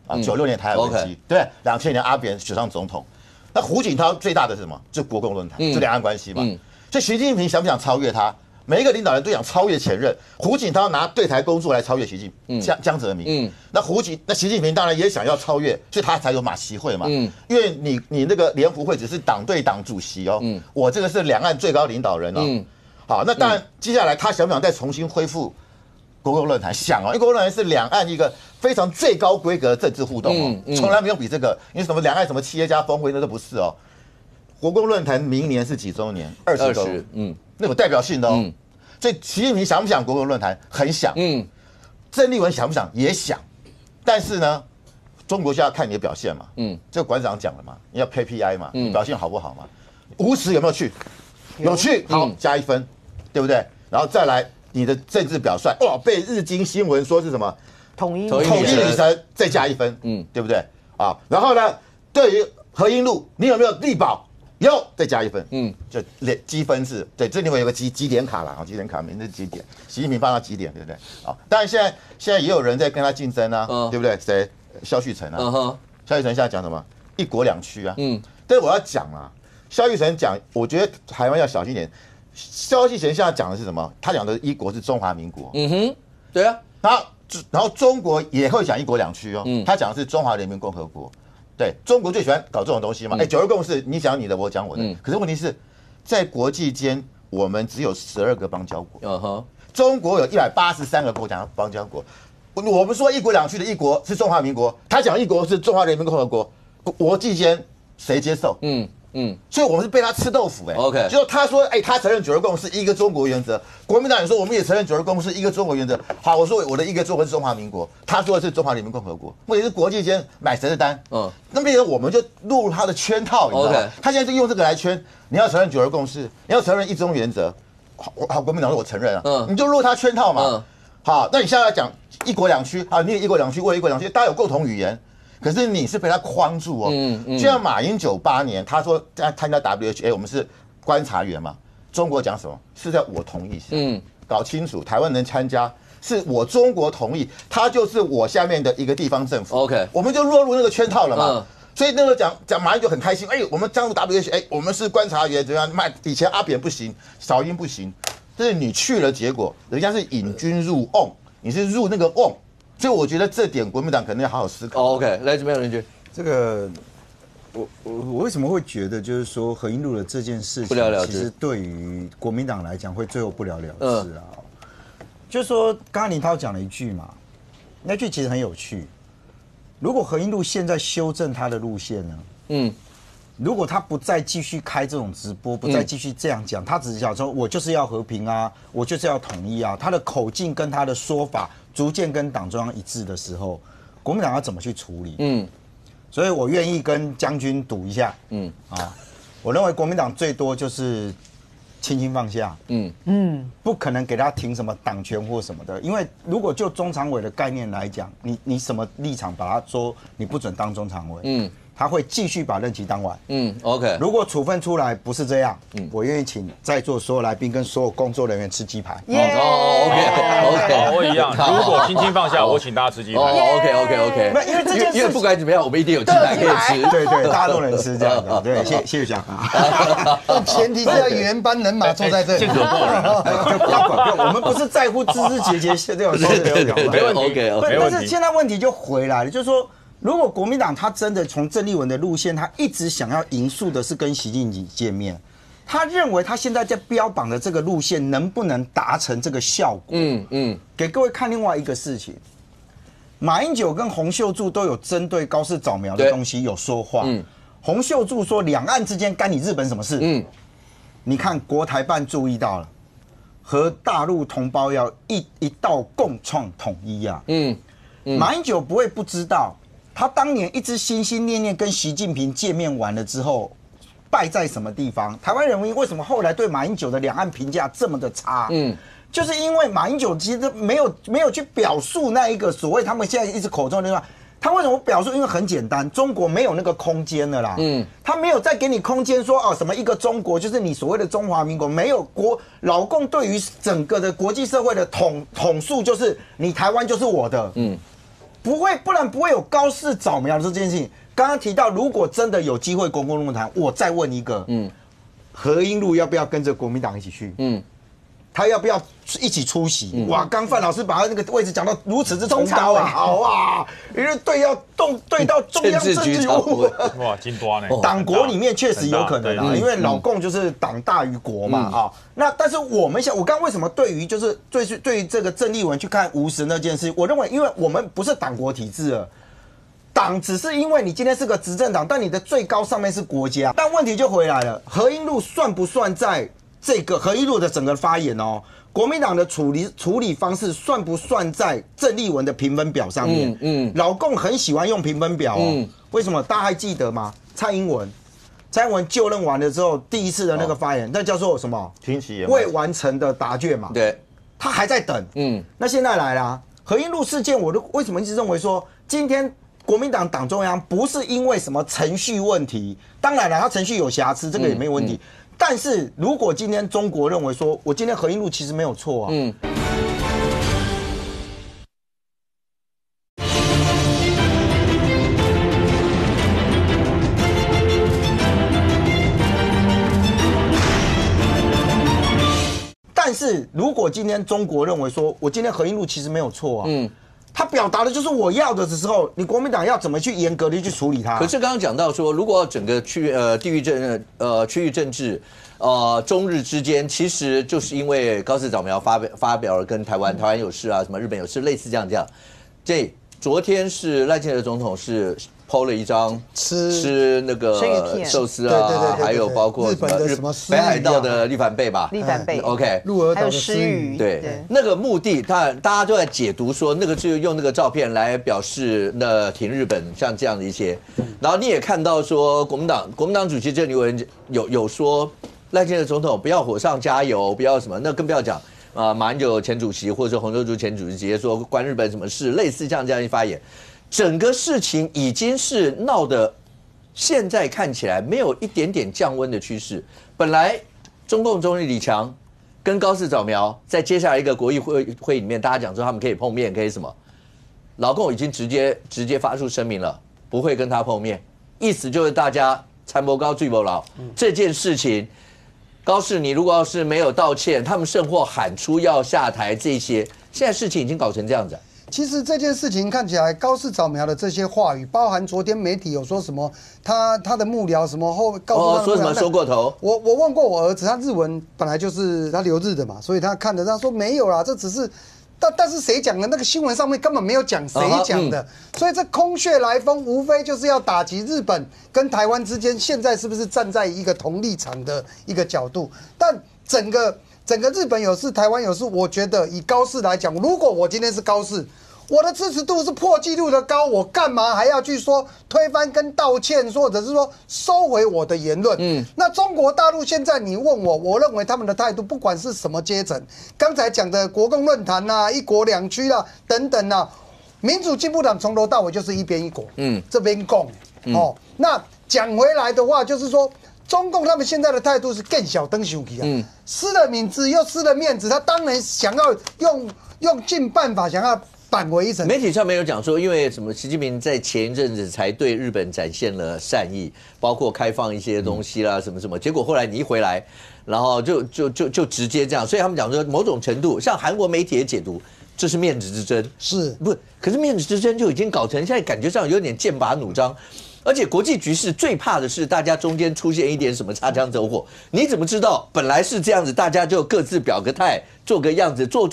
，96年台海危机，对，2000年阿扁选上总统。那胡锦涛最大的是什么？就国共论坛，就两岸关系嘛。所以习近平想不想超越他？每一个领导人都想超越前任。胡锦涛拿对台工作来超越江泽民。那习近平当然也想要超越，所以他才有马习会嘛。因为你那个联福会只是党对党主席哦，我这个是两岸最高领导人哦。好，那当然接下来他想不想再重新恢复国共论坛，想哦，因为国共论坛是两岸一个非常最高规格的政治互动哦，从来没有比这个，因为什么两岸什么企业家峰会那都不是哦。国共论坛明年是几周年？20周，那有代表性的哦。所以习近平想不想国共论坛？很想。郑丽文想不想？也想。但是呢，中国就要看你的表现嘛。这个馆长讲了嘛，你要 KPI 嘛，你表现好不好嘛？吴石有没有去？有去，好加1分，对不对？然后再来你的政治表率，哇，被日经新闻说是什么？统一女神，再加1分，对不对？啊，然后呢，对于何英路，你有没有力保？有，再加1分，就积分制，对，这里面有个积点卡啦，积点卡名字积点，习近平放到积点，对不对？啊，当然现在也有人在跟他竞争啊，对不对？谁？萧旭晨啊，萧旭晨现在讲什么？1国2区啊，但是我要讲啊，萧旭晨讲，我觉得台湾要小心一点。萧旭晨现在讲的是什么？他讲的1国是中华民国，对啊，然后中国也会讲1国2区哦，他讲的是中华人民共和国。对，中国最喜欢搞这种东西嘛。九二共识，你讲你的，我讲我的。可是问题是，在国际间，我们只有12个邦交国。中国有183个国家邦交国。我们说1国2区的1国是中华民国，他讲1国是中华人民共和国，国际间谁接受？所以我们是被他吃豆腐OK， 就是他说，他承认九二共识1个中国原则，国民党也说我们也承认九二共识1个中国原则。好，我说我的1个中国是中华民国，他说的是中华人民共和国。问题是国际间买谁的单？那变成我们就落入他的圈套，你知道吗？他现在就用这个来圈，你要承认九二共识，你要承认1中原则。好，国民党说我承认啊，你就落他圈套嘛。好，那你现在要讲1国2区啊，你也1国2区，我也1国2区，大家有共同语言。可是你是被他框住哦，就像马英98年他说在参加 WHO， 我们是观察员嘛，中国讲什么？是在我同意下，搞清楚，台湾能参加是我中国同意，他就是我下面的一个地方政府 ，OK， 我们就落入那个圈套了嘛。所以那个讲马英九很开心，我们加入 WHO， 我们是观察员，怎样？以前阿扁不行，小英不行，但是你去了，结果人家是引军入瓮，你是入那个瓮。所以我觉得这点国民党可能要好好思考。OK， 来这边有人觉得这个，我为什么会觉得就是说何英路的这件事情，其实对于国民党来讲会最后不了了之啊。就是说，刚刚林涛讲了一句嘛，那句其实很有趣。如果何英路现在修正他的路线呢？如果他不再继续开这种直播，不再继续这样讲，他只是想说我就是要和平啊，我就是要统一啊，他的口径跟他的说法逐渐跟党中央一致的时候，国民党要怎么去处理？所以我愿意跟将军赌一下。我认为国民党最多就是轻轻放下。不可能给他停什么党权或什么的，因为如果就中常委的概念来讲，你什么立场把他说你不准当中常委？他会继续把任期当完。OK。如果处分出来不是这样，我愿意请在座所有来宾跟所有工作人员吃鸡排。OK， 我一样。如果轻轻放下，我请大家吃鸡排。OK。因为这件事，因为不管怎么样，我们一定有鸡排可以吃。对，大家都能吃这样的。对，谢谢小华。前提是要原班人马坐在这里。不要管，我们不是在乎枝枝节节这种事情。没问题。但是现在问题就回来了，就是说。如果国民党他真的从郑丽文的路线，他一直想要营塑的是跟习近平见面，他认为他现在在标榜的这个路线能不能达成这个效果？给各位看另外一个事情，马英九跟洪秀柱都有针对高市早苗的东西有说话。洪秀柱说两岸之间干你日本什么事？你看国台办注意到了，和大陆同胞要一道共创统一啊。马英九不会不知道。他当年一直心心念念跟习近平见面完了之后，败在什么地方？台湾人民为什么后来对马英九的两岸评价这么的差？就是因为马英九其实没有去表述那一个所谓他们现在一直口中的话，他为什么表述？因为很简单，中国没有那个空间了啦。他没有再给你空间说什么一个中国，就是你所谓的中华民国，没有老共对于整个的国际社会的统述，就是你台湾就是我的。不然不会有高市早苗这件事情。刚刚提到，如果真的有机会国共论坛，我再问一个，何英路要不要跟着国民党一起去？他要不要一起出席？哇，刚范老师把他那个位置讲到如此之崇高啊，好哇，因为对到中央政治务，哇，金多呢。党国里面确实有可能啊，因为老共就是党大于国嘛啊。那但是我刚为什么对于就是对于这个郑丽文去看吴石那件事，我认为因为我们不是党国体制了。党只是因为你今天是个执政党，但你的最高上面是国家。但问题就回来了，何英路算不算在这个何英路的整个发言哦？国民党的处理方式算不算在郑丽文的评分表上面？老共很喜欢用评分表哦。为什么？大家还记得吗？蔡英文就任完了之后，第一次的那个发言，那叫做什么？听其言未完成的答卷嘛。对，他还在等。那现在来啦，何英路事件，我为什么一直认为说今天？国民党党中央不是因为什么程序问题，当然了，他程序有瑕疵，这个也没有问题。但是如果今天中国认为说，我今天何英路其实没有错啊，但是如果今天中国认为说，我今天何英路其实没有错啊，他表达的就是我要的时候，你国民党要怎么去严格的去处理它？可是刚刚讲到说，如果整个区域政治，中日之间，其实就是因为高市早苗发表了跟台湾有事啊，什么日本有事，类似这样。昨天是赖清德总统是PO 了一张吃那个寿司啊，还有包括什么北海道的立帆贝吧，立帆贝 ，OK， 鹿儿岛的诗鱼，对，那个目的，大家都在解读说，那个是用那个照片来表示那挺日本，像这样的一些。然后你也看到说，国民党主席郑丽文有说赖清德总统不要火上加油，不要什么，那更不要讲马英九前主席或者说洪秀柱前主席直接说关日本什么事，类似像这样一发言。整个事情已经是闹得，现在看起来没有一点点降温的趋势。本来中共总理李强跟高市早苗在接下来一个国议会里面，大家讲说他们可以碰面，可以什么？老共已经直接发出声明了，不会跟他碰面，意思就是大家参谋高最不牢。这件事情，高市你如果要是没有道歉，他们甚或喊出要下台，这些现在事情已经搞成这样子。其实这件事情看起来，高市早苗的这些话语，包含昨天媒体有说什么，他的幕僚什么告诉他说什么说过头。我问过我儿子，他日文本来就是他留日的嘛，所以他看的他说没有啦，这只是，但是谁讲的？那个新闻上面根本没有讲谁讲的，所以这空穴来风，无非就是要打击日本跟台湾之间现在是不是站在一个同立场的一个角度，但整个日本有事，台湾有事，我觉得以高市来讲，如果我今天是高市，我的支持度是破纪录的高，我干嘛还要去说推翻跟道歉，或者是说收回我的言论？那中国大陆现在你问我认为他们的态度，不管是什么阶层，刚才讲的国共论坛啊、一国两区啊等等啊，民主进步党从头到尾就是一边一国，这边共那讲回来的话，就是说。中共他们现在的态度是更小灯熊皮啊，失了名字又失了面子，他当然想要用尽办法想要扳回一城。媒体上面有讲说，因为什么，习近平在前一阵子才对日本展现了善意，包括开放一些东西啦，什么，结果后来你一回来，然后就直接这样，所以他们讲说，某种程度，像韩国媒体也解读。这是面子之争，是不？可是面子之争就已经搞成现在感觉上有点剑拔弩张，而且国际局势最怕的是大家中间出现一点什么擦枪走火。你怎么知道本来是这样子，大家就各自表个态，做个样子，做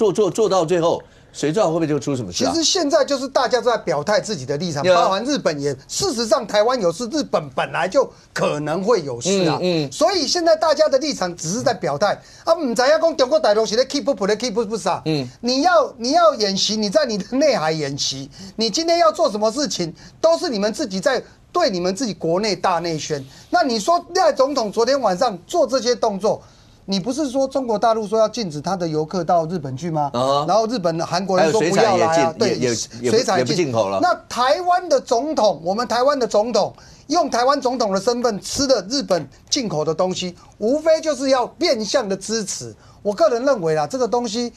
到最后，谁知道会不会就出什么事啊？其实现在就是大家都在表态自己的立场，包含日本也。事实上，台湾有事，日本本来就可能会有事啊。所以现在大家的立场只是在表态啊，唔知要讲中国大陆是在 keep up 的 keep up 啥？你要演习，你在你的内海演习，你今天要做什么事情，都是你们自己在。对你们自己国内大内宣，那你说赖总统昨天晚上做这些动作，你不是说中国大陆说要禁止他的游客到日本去吗？然后日本、韩国人说不要来啊，对，水产也不进口了。那台湾的总统，我们台湾的总统用台湾总统的身份吃的日本进口的东西，无非就是要变相的支持。我个人认为啦，这个东西，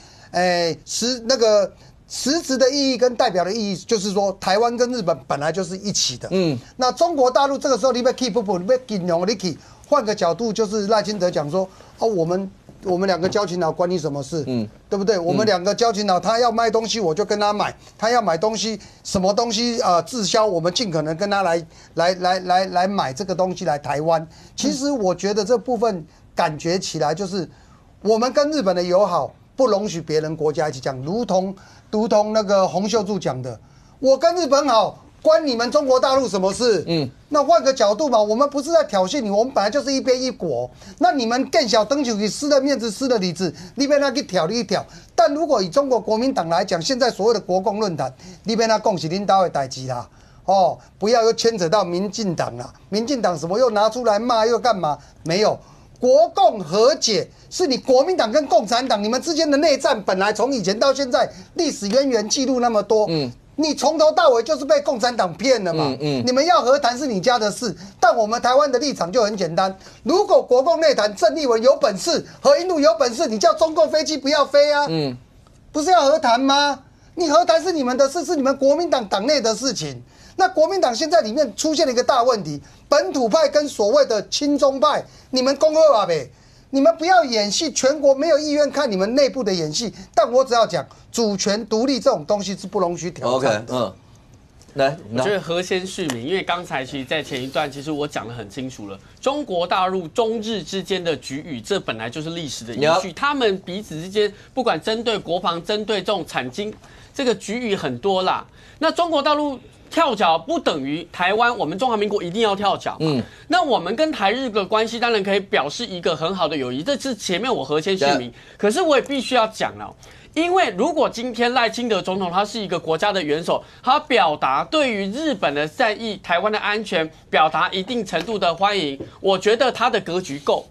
实质的意义跟代表的意义，就是说台湾跟日本本来就是一起的。那中国大陆这个时候你被 keep up， 你被引用你去，换个角度就是赖清德讲说，我们我们两个交情好，关你什么事？对不对？我们两个交情好，他要卖东西我就跟他买，他要买东西什么东西滞销，我们尽可能跟他来买这个东西来台湾。其实我觉得这部分感觉起来就是我们跟日本的友好不容许别人国家一起讲，如同那个洪秀柱讲的，我跟日本好。关你们中国大陆什么事？那换个角度嘛，我们不是在挑衅你，我们本来就是一边一国。那你们更小登起失了面子，失了里子，你被他去挑一挑。但如果以中国国民党来讲，现在所谓的国共论坛，你被他共是领导的代志啦。不要又牵扯到民进党啦，民进党什么又拿出来骂又干嘛？没有，国共和解是你国民党跟共产党你们之间的内战，本来从以前到现在历史渊源记录那么多。你从头到尾就是被共产党骗了嘛？你们要和谈是你家的事，但我们台湾的立场就很简单：如果国共内谈，郑丽文有本事，何英路有本事，你叫中共飞机不要飞啊？不是要和谈吗？你和谈是你们的事，是你们国民党党内的事情。那国民党现在里面出现了一个大问题，本土派跟所谓的亲中派，你们恭贺吧呗？你们不要演戏，全国没有意愿看你们内部的演戏。但我只要讲，主权独立这种东西是不容许挑战的。来，我觉得何先续名，因为刚才其实，在前一段，其实我讲得很清楚了，中国大陆、中日之间的局域，这本来就是历史的延续，他们彼此之间，不管针对国防、针对这种产经，这个局域很多啦。那中国大陆跳脚不等于台湾，我们中华民国一定要跳脚。那我们跟台日的关系当然可以表示一个很好的友谊，这是前面我何先续名。可是我也必须要讲了。因为如果今天赖清德总统他是一个国家的元首，他表达对于日本的善意、台湾的安全，表达一定程度的欢迎，我觉得他的格局够。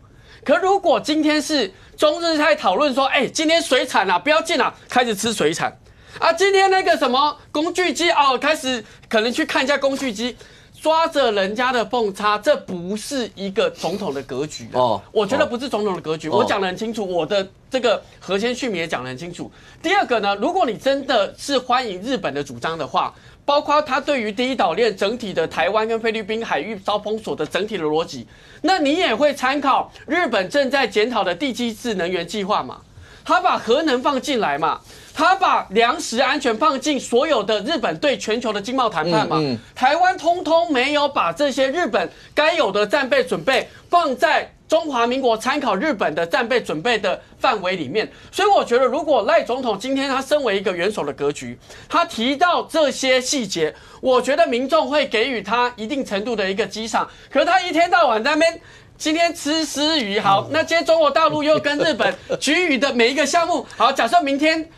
可如果今天是中日在讨论说，今天水产不要进开始吃水产啊，今天那个什么工具机开始可能去看一下工具机。抓着人家的缝插，这不是一个总统的格局我觉得不是总统的格局。我讲得很清楚，我的这个何先续名也讲得很清楚。第二个呢，如果你真的是欢迎日本的主张的话，包括他对于第一岛链整体的台湾跟菲律宾海域遭封锁的整体的逻辑，那你也会参考日本正在检讨的第7次能源计划嘛？他把核能放进来嘛？他把粮食安全放进所有的日本对全球的经贸谈判嘛？台湾通通没有把这些日本该有的战备准备放在中华民国参考日本的战备准备的范围里面。所以我觉得，如果赖总统今天他身为一个元首的格局，他提到这些细节，我觉得民众会给予他一定程度的一个激赏。可是他一天到晚在那边。今天吃丝鱼好，那今天中国大陆又跟日本局域的每一个项目好，假设明天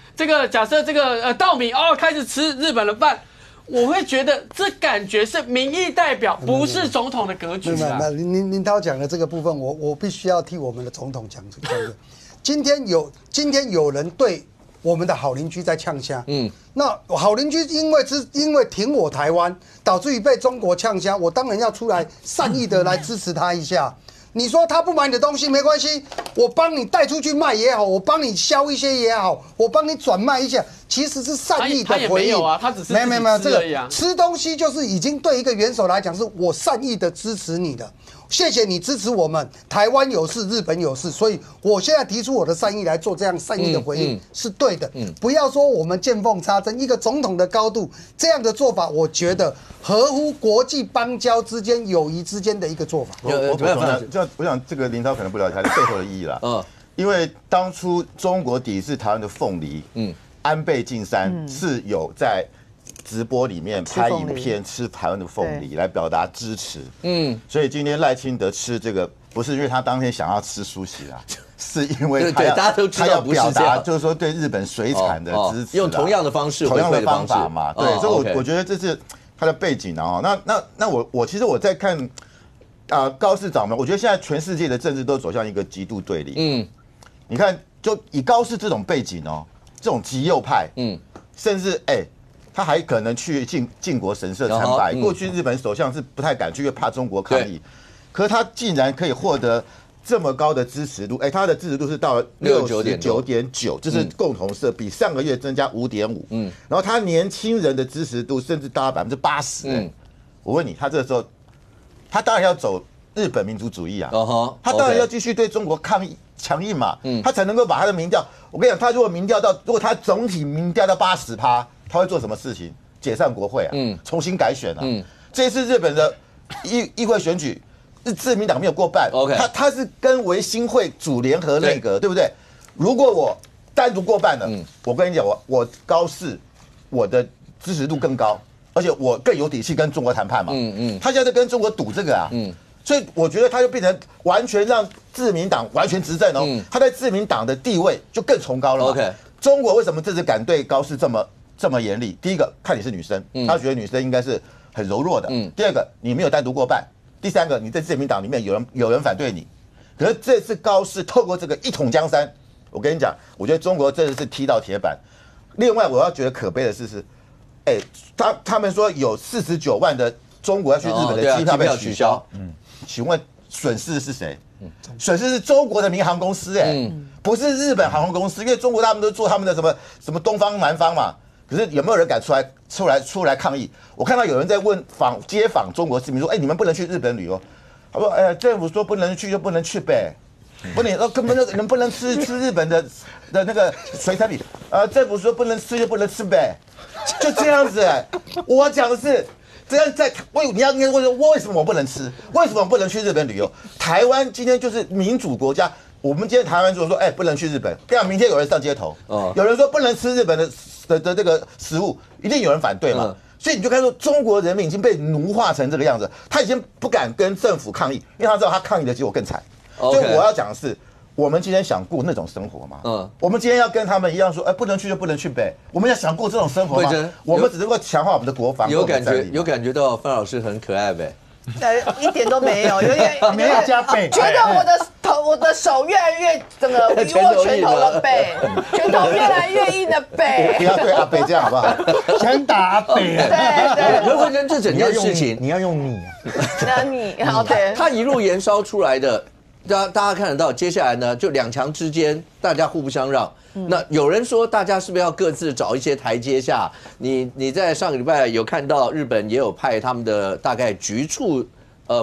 假设稻米开始吃日本的饭，我会觉得这感觉是民意代表，不是总统的格局啊。林涛讲的这个部分，我必须要替我们的总统讲这个。今天有人对我们的好邻居在呛虾，那好邻居因为挺我台湾，导致于被中国呛虾，我当然要出来善意的来支持他一下。你说他不买你的东西没关系，我帮你带出去卖也好，我帮你销一些也好，我帮你转卖一下，其实是善意的回应。他也没有啊，他只是没有这个吃东西就是已经对一个元首来讲是我善意的支持你的。谢谢你支持我们，台湾有事，日本有事，所以我现在提出我的善意来做这样善意的回应是对的。不要说我们见缝插针，一个总统的高度这样的做法，我觉得合乎国际邦交之间友谊之间的一个做法。我想这个林涛可能不了解它的背后的意义啦。因为当初中国抵制台湾的凤梨，安倍晋三是有在直播里面拍影片吃台湾的凤梨来表达支持，所以今天赖清德吃这个不是因为他当天想要吃苏喜啦，是因为大家都知道不是这样，他要表达就是说对日本水产的支持，用同样的方式，同样的方法嘛，对，所以我觉得这是他的背景啊。那我其实我在看高市长们，我觉得现在全世界的政治都走向一个极度对立，你看就以高市这种背景这种极右派，甚至他还可能去靖国神社参拜。过去日本首相是不太敢去，因为怕中国抗议。可是他竟然可以获得这么高的支持度，他的支持度是到69.9，这是共同社比上个月增加5.5。然后他年轻人的支持度甚至达到80%。我问你，他这个时候，他当然要走日本民族主义啊，他当然要继续对中国强硬嘛，他才能够把他的民调。我跟你讲，他如果如果他总体民调到80%，他会做什么事情？解散国会啊，重新改选啊。这一次日本的议会选举，自民党没有过半，他是跟维新会主联合内阁，对不对？如果我单独过半了，我跟你讲，我高市我的支持度更高，而且我更有底气跟中国谈判嘛。他现在跟中国赌这个啊，所以我觉得他就变成完全让自民党完全执政哦，他在自民党的地位就更崇高了嘛。中国为什么这次敢对高市这么严厉？第一个，看你是女生，他觉得女生应该是很柔弱的。第二个，你没有单独过半。第三个，你在自民党里面有人反对你。可是这次高市透过这个一统江山，我跟你讲，我觉得中国真的是踢到铁板。另外，我要觉得可悲的是，他们说有49万的中国要去日本的机票被取消。请问损失是谁？损失是中国的民航公司，不是日本航空公司，因为中国他们都做他们的什么东方南方嘛。可是有没有人敢出来抗议？我看到有人在街访中国市民说：“你们不能去日本旅游。”他说：“政府说不能去就不能去呗，不能根本能不能吃日本的那个水产品？政府说不能吃就不能吃呗，就这样子。我讲的是。”这样你要问为什么我不能吃？为什么我不能去日本旅游？台湾今天就是民主国家，我们今天台湾如果说不能去日本，这样明天有人上街头，有人说不能吃日本的这个食物，一定有人反对嘛。所以你就看说中国人民已经被奴化成这个样子，他已经不敢跟政府抗议，因为他知道他抗议的结果更惨。所以我要讲的是。我们今天想过那种生活吗？我们今天要跟他们一样说，不能去就不能去呗。我们要想过这种生活吗？我们只能够强化我们的国防。有感觉到范老师很可爱呗？一点都没有，有点没有加倍。觉得我的手越来越整个握拳头的背，拳头越来越硬的背。不要对阿北这样好不好？想打阿北。对。何文珍这整件事情，你要用你啊。那你好对。他一路延烧出来的。大家看得到，接下来呢，就两强之间，大家互不相让。那有人说，大家是不是要各自找一些台阶下？你在上个礼拜有看到日本也有派他们的大概局处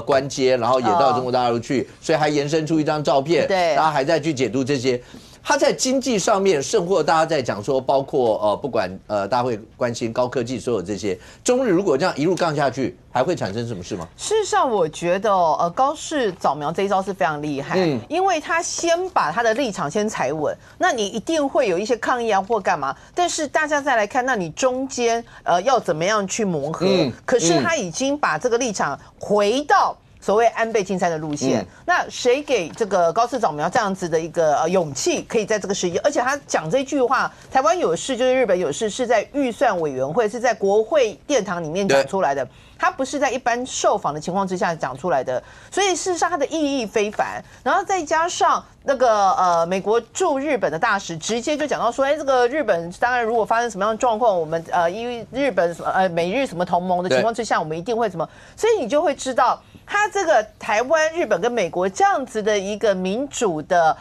官阶，然后也到中国大陆去，所以还延伸出一张照片，对，大家还在去解读这些。它在经济上面，甚或大家在讲说，包括不管大家会关心高科技所有这些，中日如果这样一路杠下去，还会产生什么事吗？事实上，我觉得高市早苗这一招是非常厉害，因为他先把他的立场先踩稳，那你一定会有一些抗议啊或干嘛，但是大家再来看，那你中间要怎么样去磨合？可是他已经把这个立场回到。所谓安倍晋三的路线，那谁给这个高市早苗这样子的一个勇气，可以在这个时机？而且他讲这句话，台湾有事就是日本有事，是在预算委员会，是在国会殿堂里面讲出来的，他不是在一般受访的情况之下讲出来的，所以事实上它的意义非凡。然后再加上那个美国驻日本的大使直接就讲到说，这个日本当然如果发生什么样的状况，我们因为日本美日什么同盟的情况之下，我们一定会什么，所以你就会知道。他这个台湾、日本跟美国这样子的一个民主的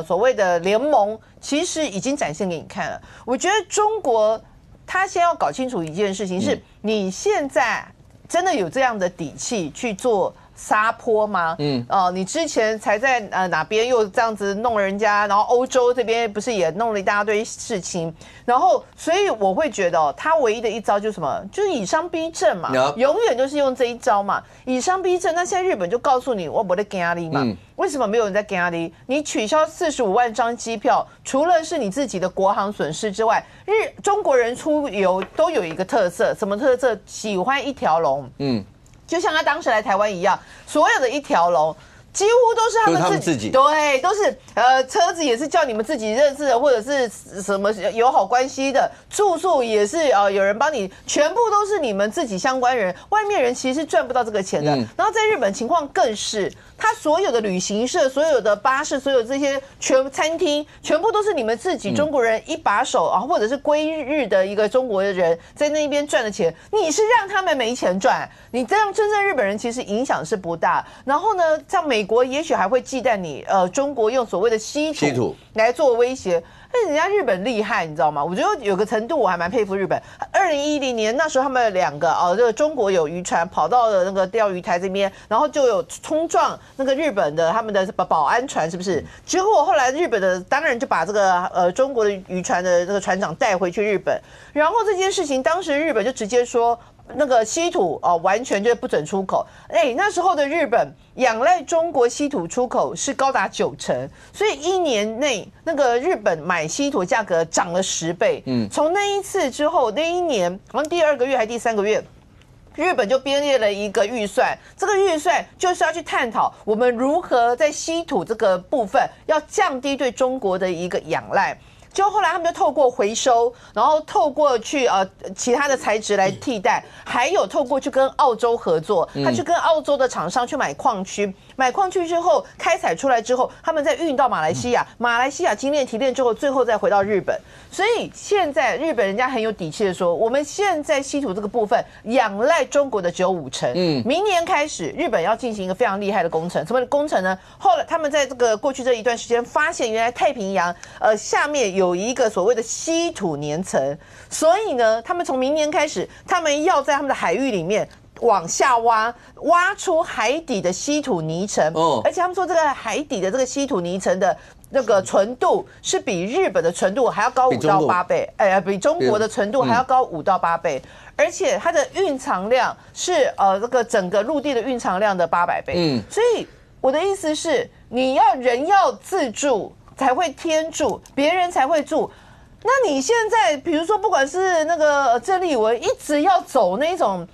所谓的联盟，其实已经展现给你看了。我觉得中国他先要搞清楚一件事情，是你现在真的有这样的底气去做撒泼吗？你之前才在哪边又这样子弄人家，然后欧洲这边不是也弄了一大堆事情，然后所以我会觉得他唯一的一招就是什么，就是以商逼政嘛，永远就是用这一招嘛，以商逼政。那现在日本就告诉你，我不在跟你嘛，为什么没有人在跟你？你取消45万张机票，除了是你自己的国航损失之外，中国人出游都有一个特色，什么特色？喜欢一条龙，就像他当时来台湾一样，所有的一条龙几乎都是他们自己，对，都是车子也是叫你们自己认识的，或者是什么友好关系的，住宿也是有人帮你，全部都是你们自己相关人，外面人其实是赚不到这个钱的。然后在日本情况更是，他所有的旅行社、所有的巴士、所有这些餐厅，全部都是你们自己中国人一把手啊，或者是归日的一个中国人在那边赚的钱，你是让他们没钱赚，你这样真正日本人其实影响是不大。然后呢，像美国也许还会忌惮你，中国用所谓的稀土来做威胁。但人家日本厉害，你知道吗？我觉得有个程度我还蛮佩服日本。2010年那时候他们2个这个中国有渔船跑到了那个钓鱼台这边，然后就有冲撞那个日本的他们的保安船，是不是？结果后来日本的当然就把这个中国的渔船的这个船长带回去日本，然后这件事情当时日本就直接说。那个稀土完全就不准出口。那时候的日本仰赖中国稀土出口是高达90%，所以1年内那个日本买稀土价格涨了10倍。从那一次之后，那一年好像第2个月还第3个月。日本就编列了一个预算，这个预算就是要去探讨我们如何在稀土这个部分要降低对中国的一个仰赖。就后来他们就透过回收，然后透过去其他的材质来替代，还有透过去跟澳洲合作，他去跟澳洲的厂商去买矿区，买矿区之后开采出来之后，他们再运到马来西亚，马来西亚精炼提炼之后，最后再回到日本。所以现在日本人家很有底气的说，我们现在稀土这个部分仰赖中国的只有50%。明年开始，日本要进行一个非常厉害的工程，什么工程呢？后来他们在这个过去这一段时间发现，原来太平洋下面有一个所谓的稀土粘层，所以呢，他们从明年开始，他们要在他们的海域里面往下挖出海底的稀土泥层，而且他们说这个海底的这个稀土泥层的那个纯度是比日本的纯度还要高5到8倍，比中国的纯度还要高5到8倍，而且它的蕴藏量是这个整个陆地的蕴藏量的800倍。所以我的意思是，你要人要自助才会天助，别人才会助。那你现在比如说，不管是那个郑丽文一直要走那种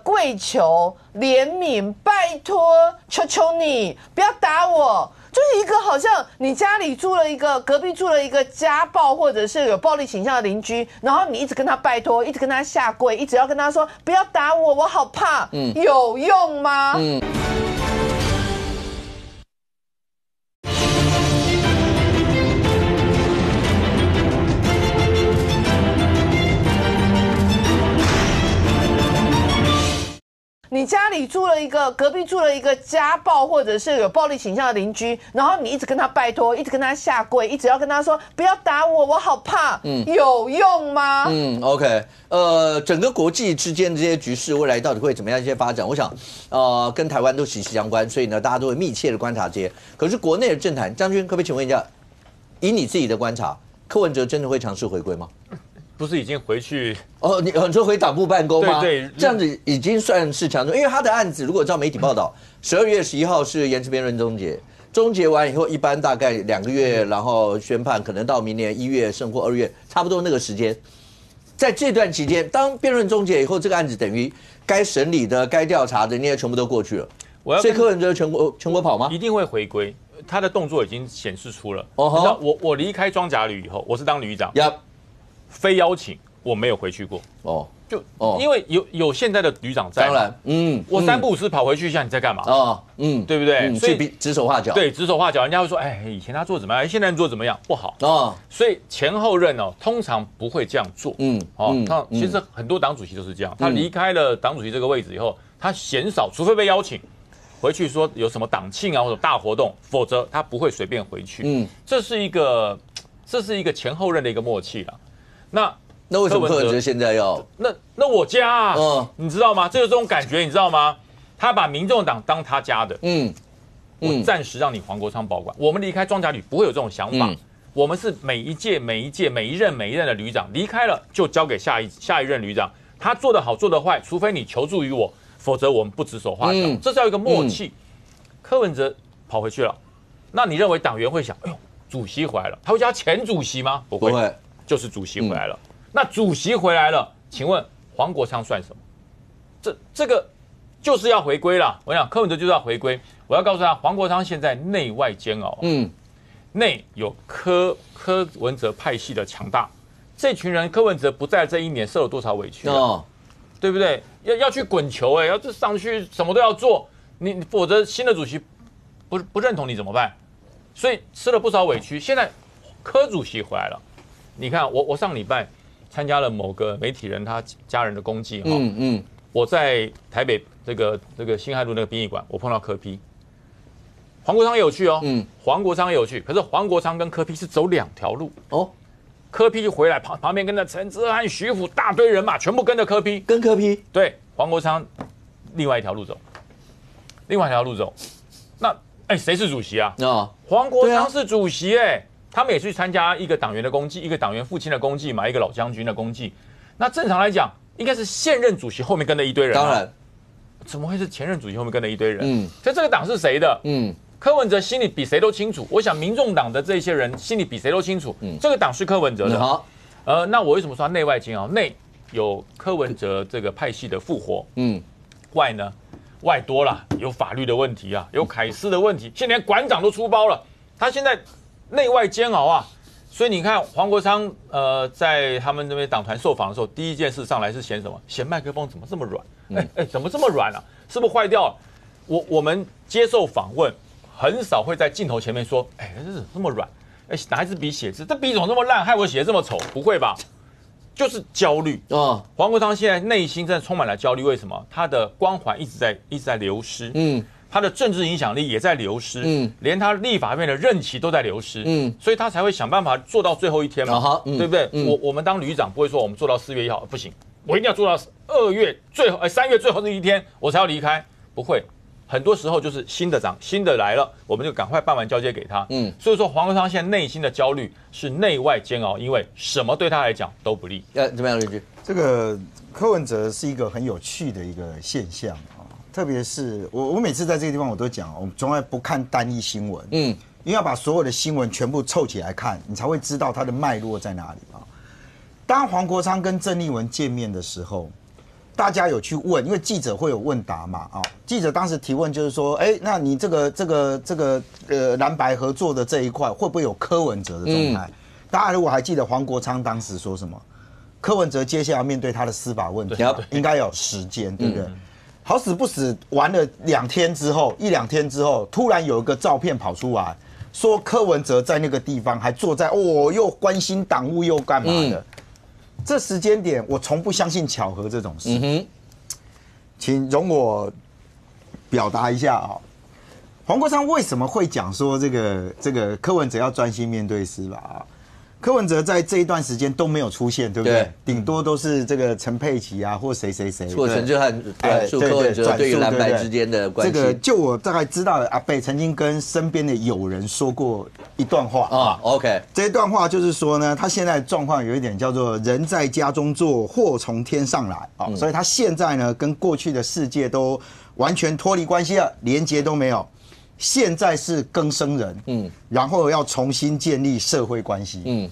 跪求怜悯，拜托，求求你不要打我，就是一个好像你家里住了一个隔壁住了一个家暴或者是有暴力倾向的邻居，然后你一直跟他拜托，一直跟他下跪，一直要跟他说不要打我，我好怕，有用吗？你家里住了一个隔壁住了一个家暴或者是有暴力倾向的邻居，然后你一直跟他拜托，一直跟他下跪，一直要跟他说不要打我，我好怕，有用吗？OK， 整个国际之间的这些局势未来到底会怎么样一些发展？我想，跟台湾都息息相关，所以呢，大家都会密切的观察这些。可是国内的政坛，将军可不可以请问一下，以你自己的观察，柯文哲真的会尝试回归吗？不是已经回去你说回党部办公吗？对，这样子已经算是强中，因为他的案子如果照媒体报道，12月11号是言辞辩论终结，终结完以后，一般大概2个月，然后宣判，可能到明年1月甚或2月，差不多那个时间。在这段期间，当辩论终结以后，这个案子等于该审理的、该调查的那些全部都过去了。所以柯文哲全国跑吗？一定会回归，他的动作已经显示出了。我离开装甲旅以后，我是当旅长。非邀请我没有回去过因为有现在的旅长在，当然，我3不5时跑回去一下，你在干嘛？对不对？所以指手画脚，对，指手画脚，人家会说，以前他做怎么样，现在做怎么样，不好所以前后任通常不会这样做，其实很多党主席都是这样，他离开了党主席这个位置以后，他鲜少，除非被邀请回去说有什么党庆或者大活动，否则他不会随便回去。这是一个前后任的一个默契啦。那为什么柯文哲现在要？那我家你知道吗？这有这种感觉，你知道吗？他把民众党当他家的，我暂时让你黄国昌保管。我们离开装甲旅不会有这种想法，我们是每一届、每一任的旅长离开了就交给下一任旅长，他做得好做得坏，除非你求助于我，否则我们不指手画脚，这是要一个默契。柯文哲跑回去了，那你认为党员会想，主席回来了，他会叫前主席吗？不会。就是主席回来了，那主席回来了，请问黄国昌算什么？这个就是要回归了。我想柯文哲就是要回归。我要告诉他，黄国昌现在内外煎熬，内有柯文哲派系的强大，这群人柯文哲不在这1年受了多少委屈对不对？要去滚球要上去什么都要做，你否则新的主席不认同你怎么办？所以吃了不少委屈。现在柯主席回来了。你看，我上礼拜参加了某个媒体人他家人的公祭我在台北这个辛亥路那个殡仪馆，我碰到柯 P，黄国昌也有去哦，黄国昌也有去，可是黄国昌跟柯 P 是走2条路哦。柯 P 回来旁边跟着陈之汉、徐府大堆人马，全部跟着柯 P， 跟柯 P。对，黄国昌另外一条路走，那谁是主席啊？黄国昌是主席他们也去参加一个党员的公祭，一个党员父亲的公祭嘛，一个老将军的公祭。那正常来讲，应该是现任主席后面跟了一堆人。当然，怎么会是前任主席后面跟了一堆人？所以这个党是谁的？柯文哲心里比谁都清楚。我想民众党的这些人心里比谁都清楚。这个党是柯文哲的。好，那我为什么说内外兼啊？内有柯文哲这个派系的复活，外呢？外多了，有法律的问题啊，有凯斯的问题，现在连馆长都出包了，他现在内外煎熬啊。所以你看黄国昌在他们那边党团受访的时候，第一件事上来是嫌什么？嫌麦克风怎么这么软？怎么这么软啊？是不是坏掉了？我们接受访问，很少会在镜头前面说，这怎么这么软？拿一支笔写字，这笔怎么这么烂，害我写得这么丑？不会吧？就是焦虑啊！黄国昌现在内心真的充满了焦虑，为什么？他的光环一直在流失，他的政治影响力也在流失，连他立法院的任期都在流失，所以他才会想办法做到最后一天嘛，对不对？我们当旅长不会说我们做到4月1号不行，我一定要做到3月最后的一天我才要离开，不会。很多时候就是新的来了，我们就赶快办完交接给他。所以说黄国昌现在内心的焦虑是内外煎熬，因为什么对他来讲都不利。怎么样，律师？这个柯文哲是一个很有趣的一个现象啊，特别是我每次在这个地方我都讲，我们从来不看单一新闻，因为要把所有的新闻全部凑起来看，你才会知道它的脉络在哪里啊。当黄国昌跟郑丽文见面的时候，大家有去问，因为记者会有问答嘛，记者当时提问就是说，那你这个蓝白合作的这一块会不会有柯文哲的状态？大家如果还记得黄国昌当时说什么，柯文哲接下来要面对他的司法问题，应该有时间，对不对？好死不死，玩了1-2天之后，突然有一个照片跑出来，说柯文哲在那个地方还坐在又关心党务又干嘛的。这时间点，我从不相信巧合这种事。请容我表达一下啊，黄国昌为什么会讲说这个柯文哲要专心面对司法啊？柯文哲在这一段时间都没有出现，对不对？顶多都是这个陈佩琪啊，或谁，或陈志汉转述柯文哲对于蓝白之间的关系。这个就我大概知道的，阿伯曾经跟身边的友人说过一段话啊。OK， 这一段话就是说呢，他现在状况有一点叫做人在家中坐，祸从天上来啊，所以他现在呢跟过去的世界都完全脱离关系了，连结都没有。现在是更生人，然后要重新建立社会关系，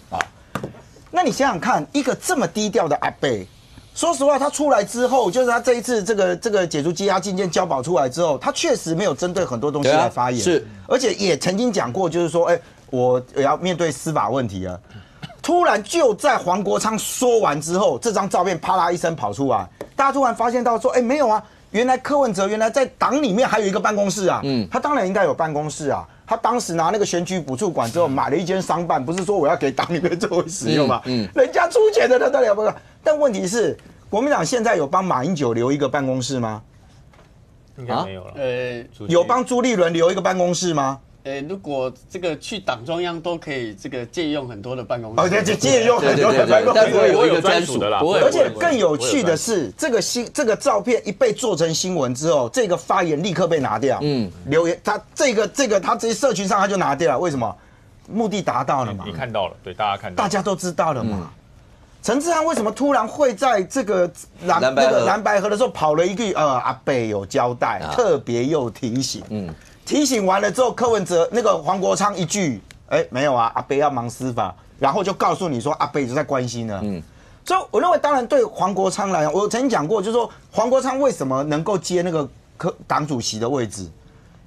那你想想看，一个这么低调的阿伯，说实话，他出来之后，就是他这一次这个解除羁押禁见交保出来之后，他确实没有针对很多东西来发言，是，而且也曾经讲过，就是说，我也要面对司法问题啊。突然就在黄国昌说完之后，这张照片啪啦一声跑出来，大家突然发现到说，没有啊。原来柯文哲原来在党里面还有一个办公室啊，他当然应该有办公室啊。他当时拿那个选举补助款之后买了一间商办，不是说我要给党里面作为使用嘛？人家出钱的他得了不？但问题是，国民党现在有帮马英九留一个办公室吗？应该没有了。有帮朱立伦留一个办公室吗？如果这个去党中央都可以这个借用很多的办公室，对，借用很多的办公室，但不会有一个专属的啦。而且更有趣的是，这个照片一被做成新闻之后，这个发言立刻被拿掉。留言他他这些社群上他就拿掉了，为什么？目的达到了嘛？你看到了，对，大家看到，大家都知道了嘛。陈志汉为什么突然会在这个蓝白合的时候跑了一句阿伯有交代，特别又提醒。提醒完了之后，柯文哲那个黄国昌一句，没有啊，阿伯要忙司法，然后就告诉你说阿伯就在关心呢。所以我认为，当然对黄国昌来讲，我曾经讲过，就是说黄国昌为什么能够接那个党主席的位置，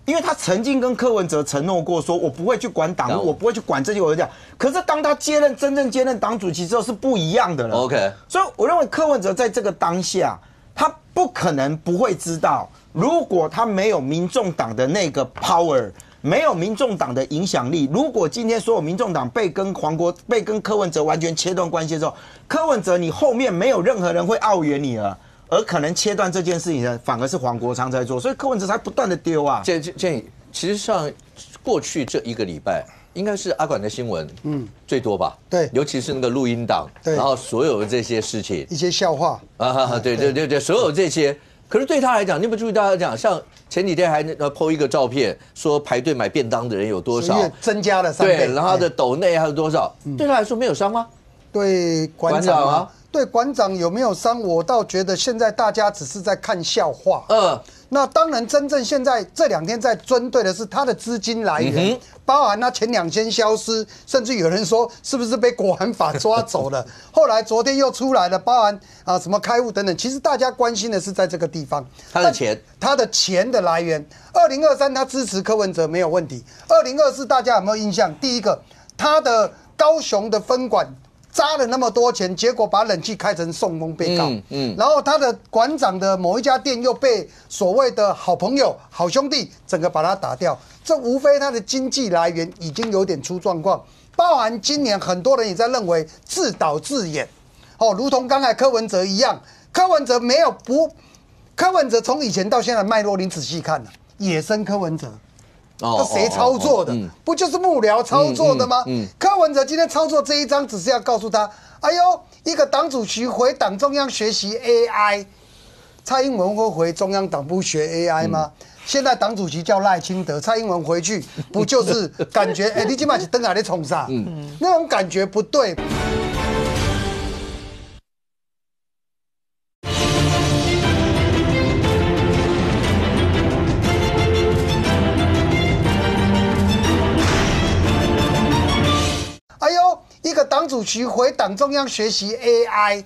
因为他曾经跟柯文哲承诺过，说我不会去管党务，我不会去管这些，我讲。可是当他真正接任党主席之后，是不一样的了。OK， 所以我认为柯文哲在这个当下，他不可能不会知道。如果他没有民众党的那个 power， 没有民众党的影响力，如果今天所有民众党被跟柯文哲完全切断关系之后，柯文哲你后面没有任何人会奥援你了，而可能切断这件事情呢，反而是黄国昌在做，所以柯文哲才不断的丢啊。建议其实上过去这1个礼拜，应该是阿管的新闻，最多吧？对，尤其是那个录音档，然后所有的这些事情，一些笑话对，所有这些。可是对他来讲，你有没有注意到他讲，像前几天还po 一个照片，说排队买便当的人有多少，增加了3倍，对，然后他的斗内还有多少？对他来说没有伤吗？对馆长啊，对馆长有没有伤？我倒觉得现在大家只是在看笑话。那当然，真正现在这2天在针对的是他的资金来源，包含他前2天消失，甚至有人说是不是被国安法抓走了？后来昨天又出来了，包含什么开户等等。其实大家关心的是在这个地方，他的钱的来源。2023他支持柯文哲没有问题，2024大家有没有印象？第一个，他的高雄的分馆砸了那么多钱，结果把冷气开成送风被告，然后他的馆长的某一家店又被所谓的好朋友、好兄弟整个把他打掉，这无非他的经济来源已经有点出状况，包含今年很多人也在认为自导自演，如同刚才柯文哲一样，柯文哲从以前到现在脉络，你仔细看野生柯文哲。这谁操作的？不就是幕僚操作的吗？柯文哲今天操作这一张，只是要告诉他：哎呦，一个党主席回党中央学习 AI， 蔡英文会回中央党部学 AI 吗？现在党主席叫赖清德，蔡英文回去不就是感觉你今晚是登哪里冲啥？那种感觉不对。一个党主席回党中央学习 AI，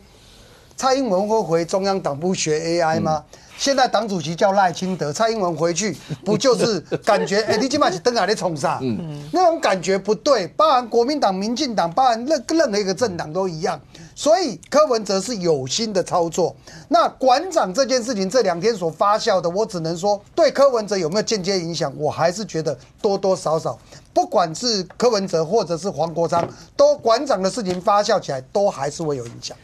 蔡英文会回中央党部学 AI 吗？现在党主席叫赖清德，蔡英文回去不就是感觉你今晚是登哪里冲啥？那种感觉不对，包含国民党、民进党，包含任何一个政党都一样。所以柯文哲是有心的操作。那馆长这件事情这2天所发酵的，我只能说对柯文哲有没有间接影响，我还是觉得多多少少。不管是柯文哲或者是黄国昌，都馆长的事情发酵起来，都还是会有影响。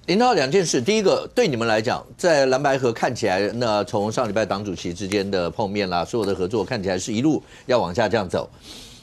领导2件事，第一个对你们来讲，在蓝白合看起来，那从上礼拜党主席之间的碰面啦，所有的合作看起来是一路要往下这样走。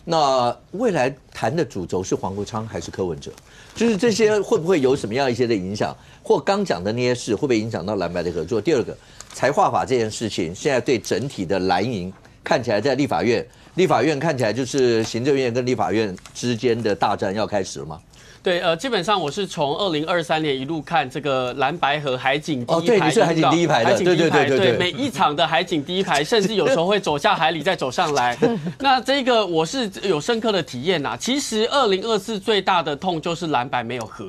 那未来谈的主轴是黄国昌还是柯文哲？就是这些会不会有什么样一些的影响，或刚讲的那些事会不会影响到蓝白的合作？第二个，财划法这件事情，现在对整体的蓝营看起来在立法院看起来就是行政院跟立法院之间的大战要开始了吗？对，基本上我是从2023年一路看这个蓝白河海景第一排，对，你是海景第一排的，对，每一场的海景第一排，甚至有时候会走下海里再走上来。那这个我是有深刻的体验呐。其实2024最大的痛就是蓝白没有合。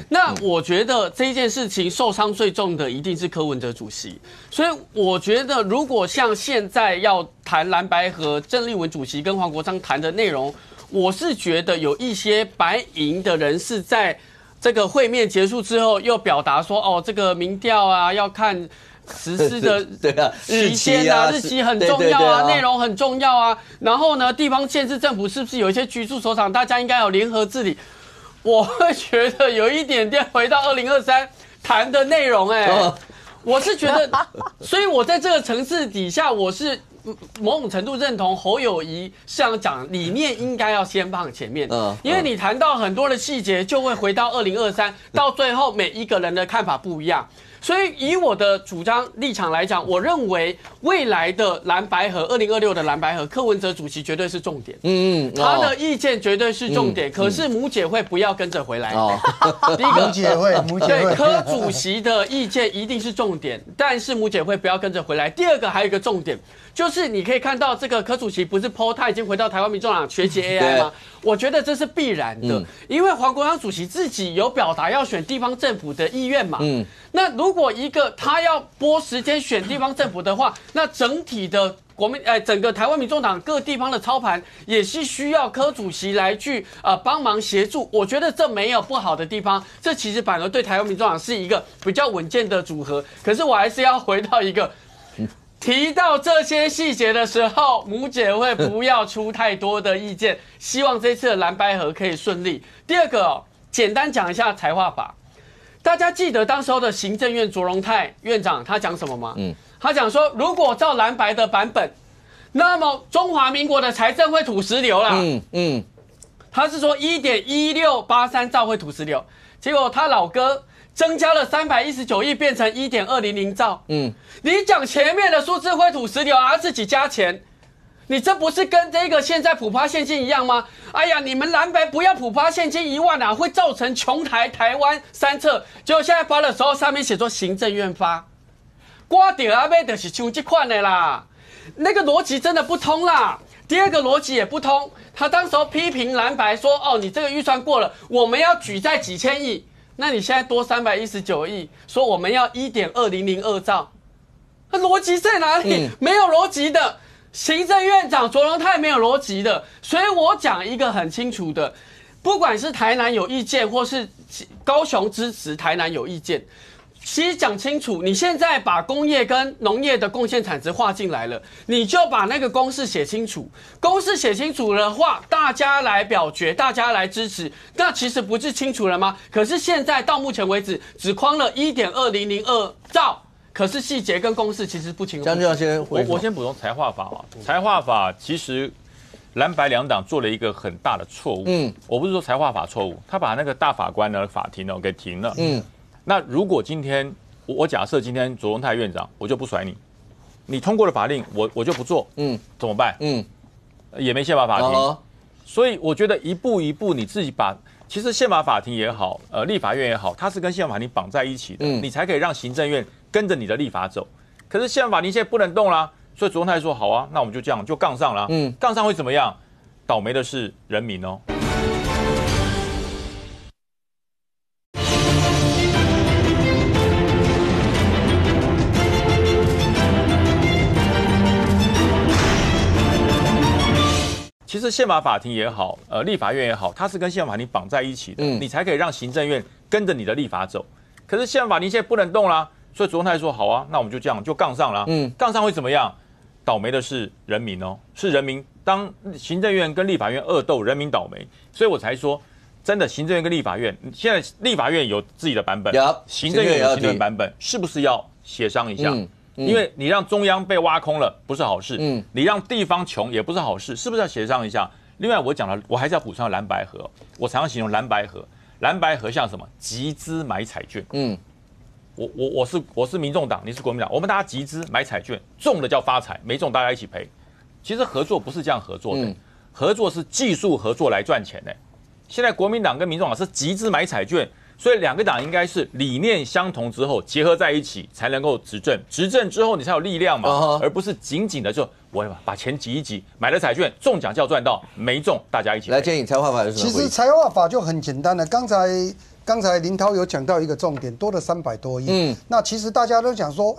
那我觉得这一件事情受伤最重的一定是柯文哲主席，所以我觉得如果像现在要谈蓝白合，郑丽文主席跟黄国昌谈的内容。我是觉得有一些白营的人士在这个会面结束之后，又表达说，这个民调啊，要看实施的时间啊，日期很重要啊，内容很重要啊。然后呢，地方县市政府是不是有一些局处首长，大家应该有联合治理？我会觉得有一点点回到2023谈的内容，我是觉得，所以我在这个层次底下，我是。某种程度认同侯友宜是想讲理念应该要先放前面，因为你谈到很多的细节，就会回到2023，到最后每一个人的看法不一样。所以以我的主张立场来讲，我认为未来的蓝白合2026的蓝白合，柯文哲主席绝对是重点，他的意见绝对是重点。可是母姐会不要跟着回来。第一个母姐会，对柯主席的意见一定是重点，但是母姐会不要跟着回来。第二个还有一个重点。就是你可以看到这个柯主席不是 po 他已经回到台湾民众党学习 AI 吗？我觉得这是必然的，因为黄国昌主席自己有表达要选地方政府的意愿嘛。那如果一个他要拨时间选地方政府的话，那整体的整个台湾民众党各地方的操盘也是需要柯主席来去帮忙协助。我觉得这没有不好的地方，这其实反而对台湾民众党是一个比较稳健的组合。可是我还是要回到一个。提到这些细节的时候，母姐会不要出太多的意见，希望这次的蓝白合可以顺利。第二个，简单讲一下财划法，大家记得当时候的行政院卓荣泰院长他讲什么吗？他讲说，如果照蓝白的版本，那么中华民国的财政会土石流啦，他是说1.1683兆会土石流，结果他老哥增加了319亿，变成1.200兆。你讲前面的数字会土石流啊，自己加钱，你这不是跟这个现在普发现金一样吗？哎呀，你们蓝白不要普发现金1万啊，会造成穷台湾3策。结果现在发的时候，上面写作行政院发，刮掉啊，买就是像这款的啦，那个逻辑真的不通啦。第二个逻辑也不通，他当时候批评蓝白说，哦，你这个预算过了，我们要举债几千亿，那你现在多319亿，说我们要1.2002兆，那逻辑在哪里？没有逻辑的。行政院长卓荣泰没有逻辑的，所以我讲一个很清楚的，不管是台南有意见，或是高雄支持台南有意见。其实讲清楚，你现在把工业跟农业的贡献产值划进来了，你就把那个公式写清楚。公式写清楚的话，大家来表决，大家来支持，那其实不是清楚了吗？可是现在到目前为止，只框了1.2002兆，可是细节跟公式其实不清楚。将军要先回我先补充财划法啊，财划法其实蓝白两党做了一个很大的错误。我不是说财划法错误，他把那个大法官呢法庭呢给停了。那如果今天我假设今天卓荣泰院长，我就不甩你，你通过了法令，我就不做，怎么办？也没宪法法庭，所以我觉得一步一步你自己把，其实宪法法庭也好，立法院也好，它是跟宪法法庭绑在一起的，你才可以让行政院跟着你的立法走。可是宪法法庭现在不能动啦，所以卓荣泰说好啊，那我们就这样就杠上了，杠上会怎么样？倒霉的是人民哦。其实宪法法庭也好，立法院也好，它是跟宪法法庭绑在一起的，你才可以让行政院跟着你的立法走。可是宪法法庭现在不能动啦，所以卓荣泰说好啊，那我们就这样就杠上了，杠上会怎么样？倒霉的是人民哦，是人民。当行政院跟立法院恶斗，人民倒霉，所以我才说，真的行政院跟立法院，现在立法院有自己的版本，行政院有行政院版本，是不是要协商一下？因为你让中央被挖空了不是好事，你让地方穷也不是好事，是不是要协商一下？另外我讲了，我还是要补充蓝白合，我常常形容蓝白合，蓝白合像什么？集资买彩券，我是民众党，你是国民党，我们大家集资买彩券，中了叫发财，没中大家一起赔。其实合作不是这样合作的，合作是技术合作来赚钱的。现在国民党跟民众党是集资买彩券。所以两个党应该是理念相同之后结合在一起，才能够执政。执政之后你才有力量嘛，而不是紧紧的就我把钱挤一挤，买了彩券中奖就要赚到，没中大家一起来。建议财划法有什么？其实财划法就很简单的，刚才林涛有讲到一个重点，多了300多亿。那其实大家都讲说，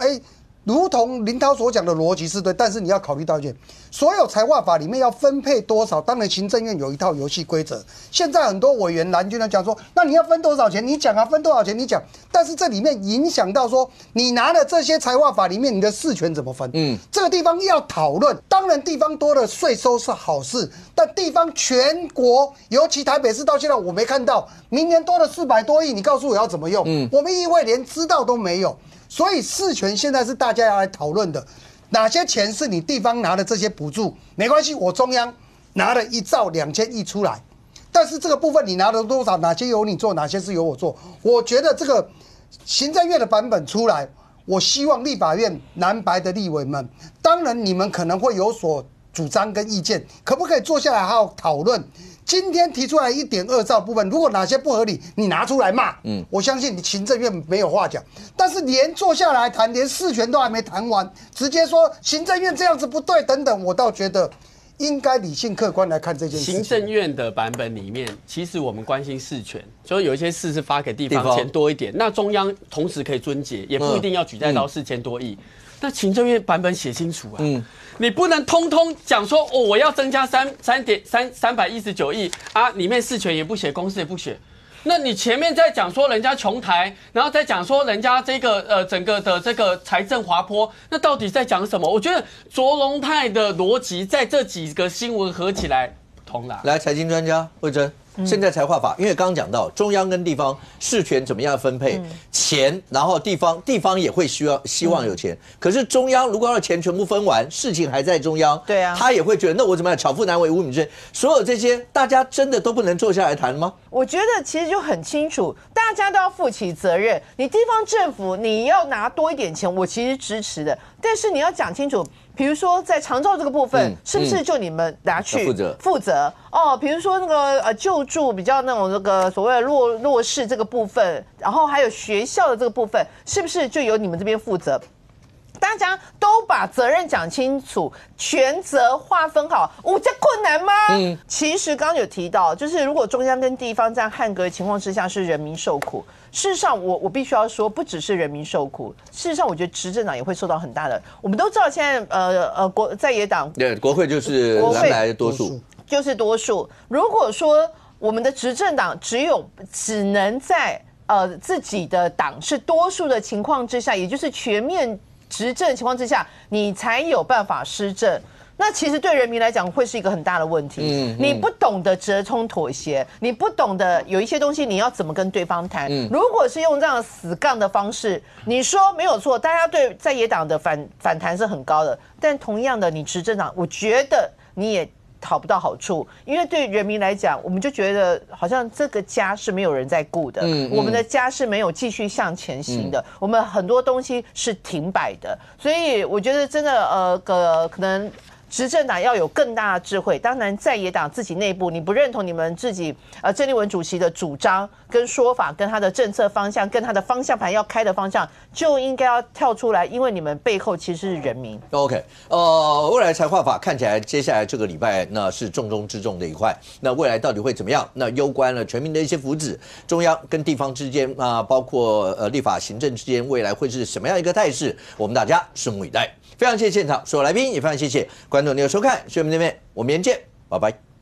如同林涛所讲的逻辑是对，但是你要考虑到一点，所有财划法里面要分配多少，当然行政院有一套游戏规则。现在很多委员蓝军呢讲说，那你要分多少钱？你讲啊，分多少钱？你讲。但是这里面影响到说，你拿了这些财划法里面，你的事权怎么分？这个地方要讨论。当然，地方多的税收是好事，但地方全国，尤其台北市到现在我没看到，明年多了400多亿，你告诉我要怎么用？我们议会连知道都没有。所以事权现在是大家要来讨论的，哪些钱是你地方拿的这些补助，没关系，我中央拿了1兆2000亿出来，但是这个部分你拿了多少，哪些由你做，哪些是由我做？我觉得这个行政院的版本出来，我希望立法院蓝白的立委们，当然你们可能会有所主张跟意见，可不可以坐下来好好讨论？今天提出来1.2兆部分，如果哪些不合理，你拿出来骂，我相信你行政院没有话讲。但是连坐下来谈，连事权都还没谈完，直接说行政院这样子不对等等，我倒觉得应该理性客观来看这件事情。行政院的版本里面，其实我们关心事权，所以有一些事是发给地方钱多一点，那中央同时可以遵解，也不一定要举债到4000多亿。那行政院版本写清楚啊，你不能通通讲说我要增加319亿啊，里面事权也不写，公司也不写。那你前面在讲说人家穷台，然后再讲说人家这个整个的这个财政滑坡，那到底在讲什么？我觉得卓荣泰的逻辑在这几个新闻合起来不通啦。来，财经专家慧珍。现在才画法，因为刚刚讲到中央跟地方事权怎么样分配钱，然后地方也会希望有钱，可是中央如果要钱全部分完，事情还在中央，对啊，他也会觉得那我怎么样巧妇难为无米之炊，所有这些大家真的都不能坐下来谈吗？我觉得其实就很清楚，大家都要负起责任。你地方政府你要拿多一点钱，我其实支持的，但是你要讲清楚。比如说，在长照这个部分，是不是就你们拿去负责？哦，比如说那个救助比较那种那个所谓的弱势这个部分，然后还有学校的这个部分，是不是就由你们这边负责？大家都把责任讲清楚，权责划分好，这困难吗？其实刚刚有提到，就是如果中央跟地方这样汉格的情况之下，是人民受苦。事实上，我必须要说，不只是人民受苦，事实上，我觉得执政党也会受到很大的。我们都知道，现在在野党对国会就是蓝白多数，就是多数。如果说我们的执政党只能在自己的党是多数的情况之下，也就是全面执政情况之下，你才有办法施政。那其实对人民来讲会是一个很大的问题。你不懂得折冲妥协，你不懂得有一些东西你要怎么跟对方谈。如果是用这样死杠的方式，你说没有错，大家对在野党的反弹是很高的，但同样的，你执政党，我觉得你也讨不到好处，因为对人民来讲，我们就觉得好像这个家是没有人在顾的，我们的家是没有继续向前行的，我们很多东西是停摆的，所以我觉得真的可能。执政党要有更大的智慧，当然在野党自己内部，你不认同你们自己郑丽文主席的主张跟说法，跟他的政策方向，跟他的方向盘要开的方向，就应该要跳出来，因为你们背后其实是人民。OK， 未来财划法看起来接下来这个礼拜那是重中之重的一块，那未来到底会怎么样？那攸关了全民的一些福祉，中央跟地方之间包括立法行政之间，未来会是什么样一个态势？我们大家拭目以待。非常谢谢现场所有来宾，也非常谢谢观众您的收看，所以我们这边我们明天见，拜拜。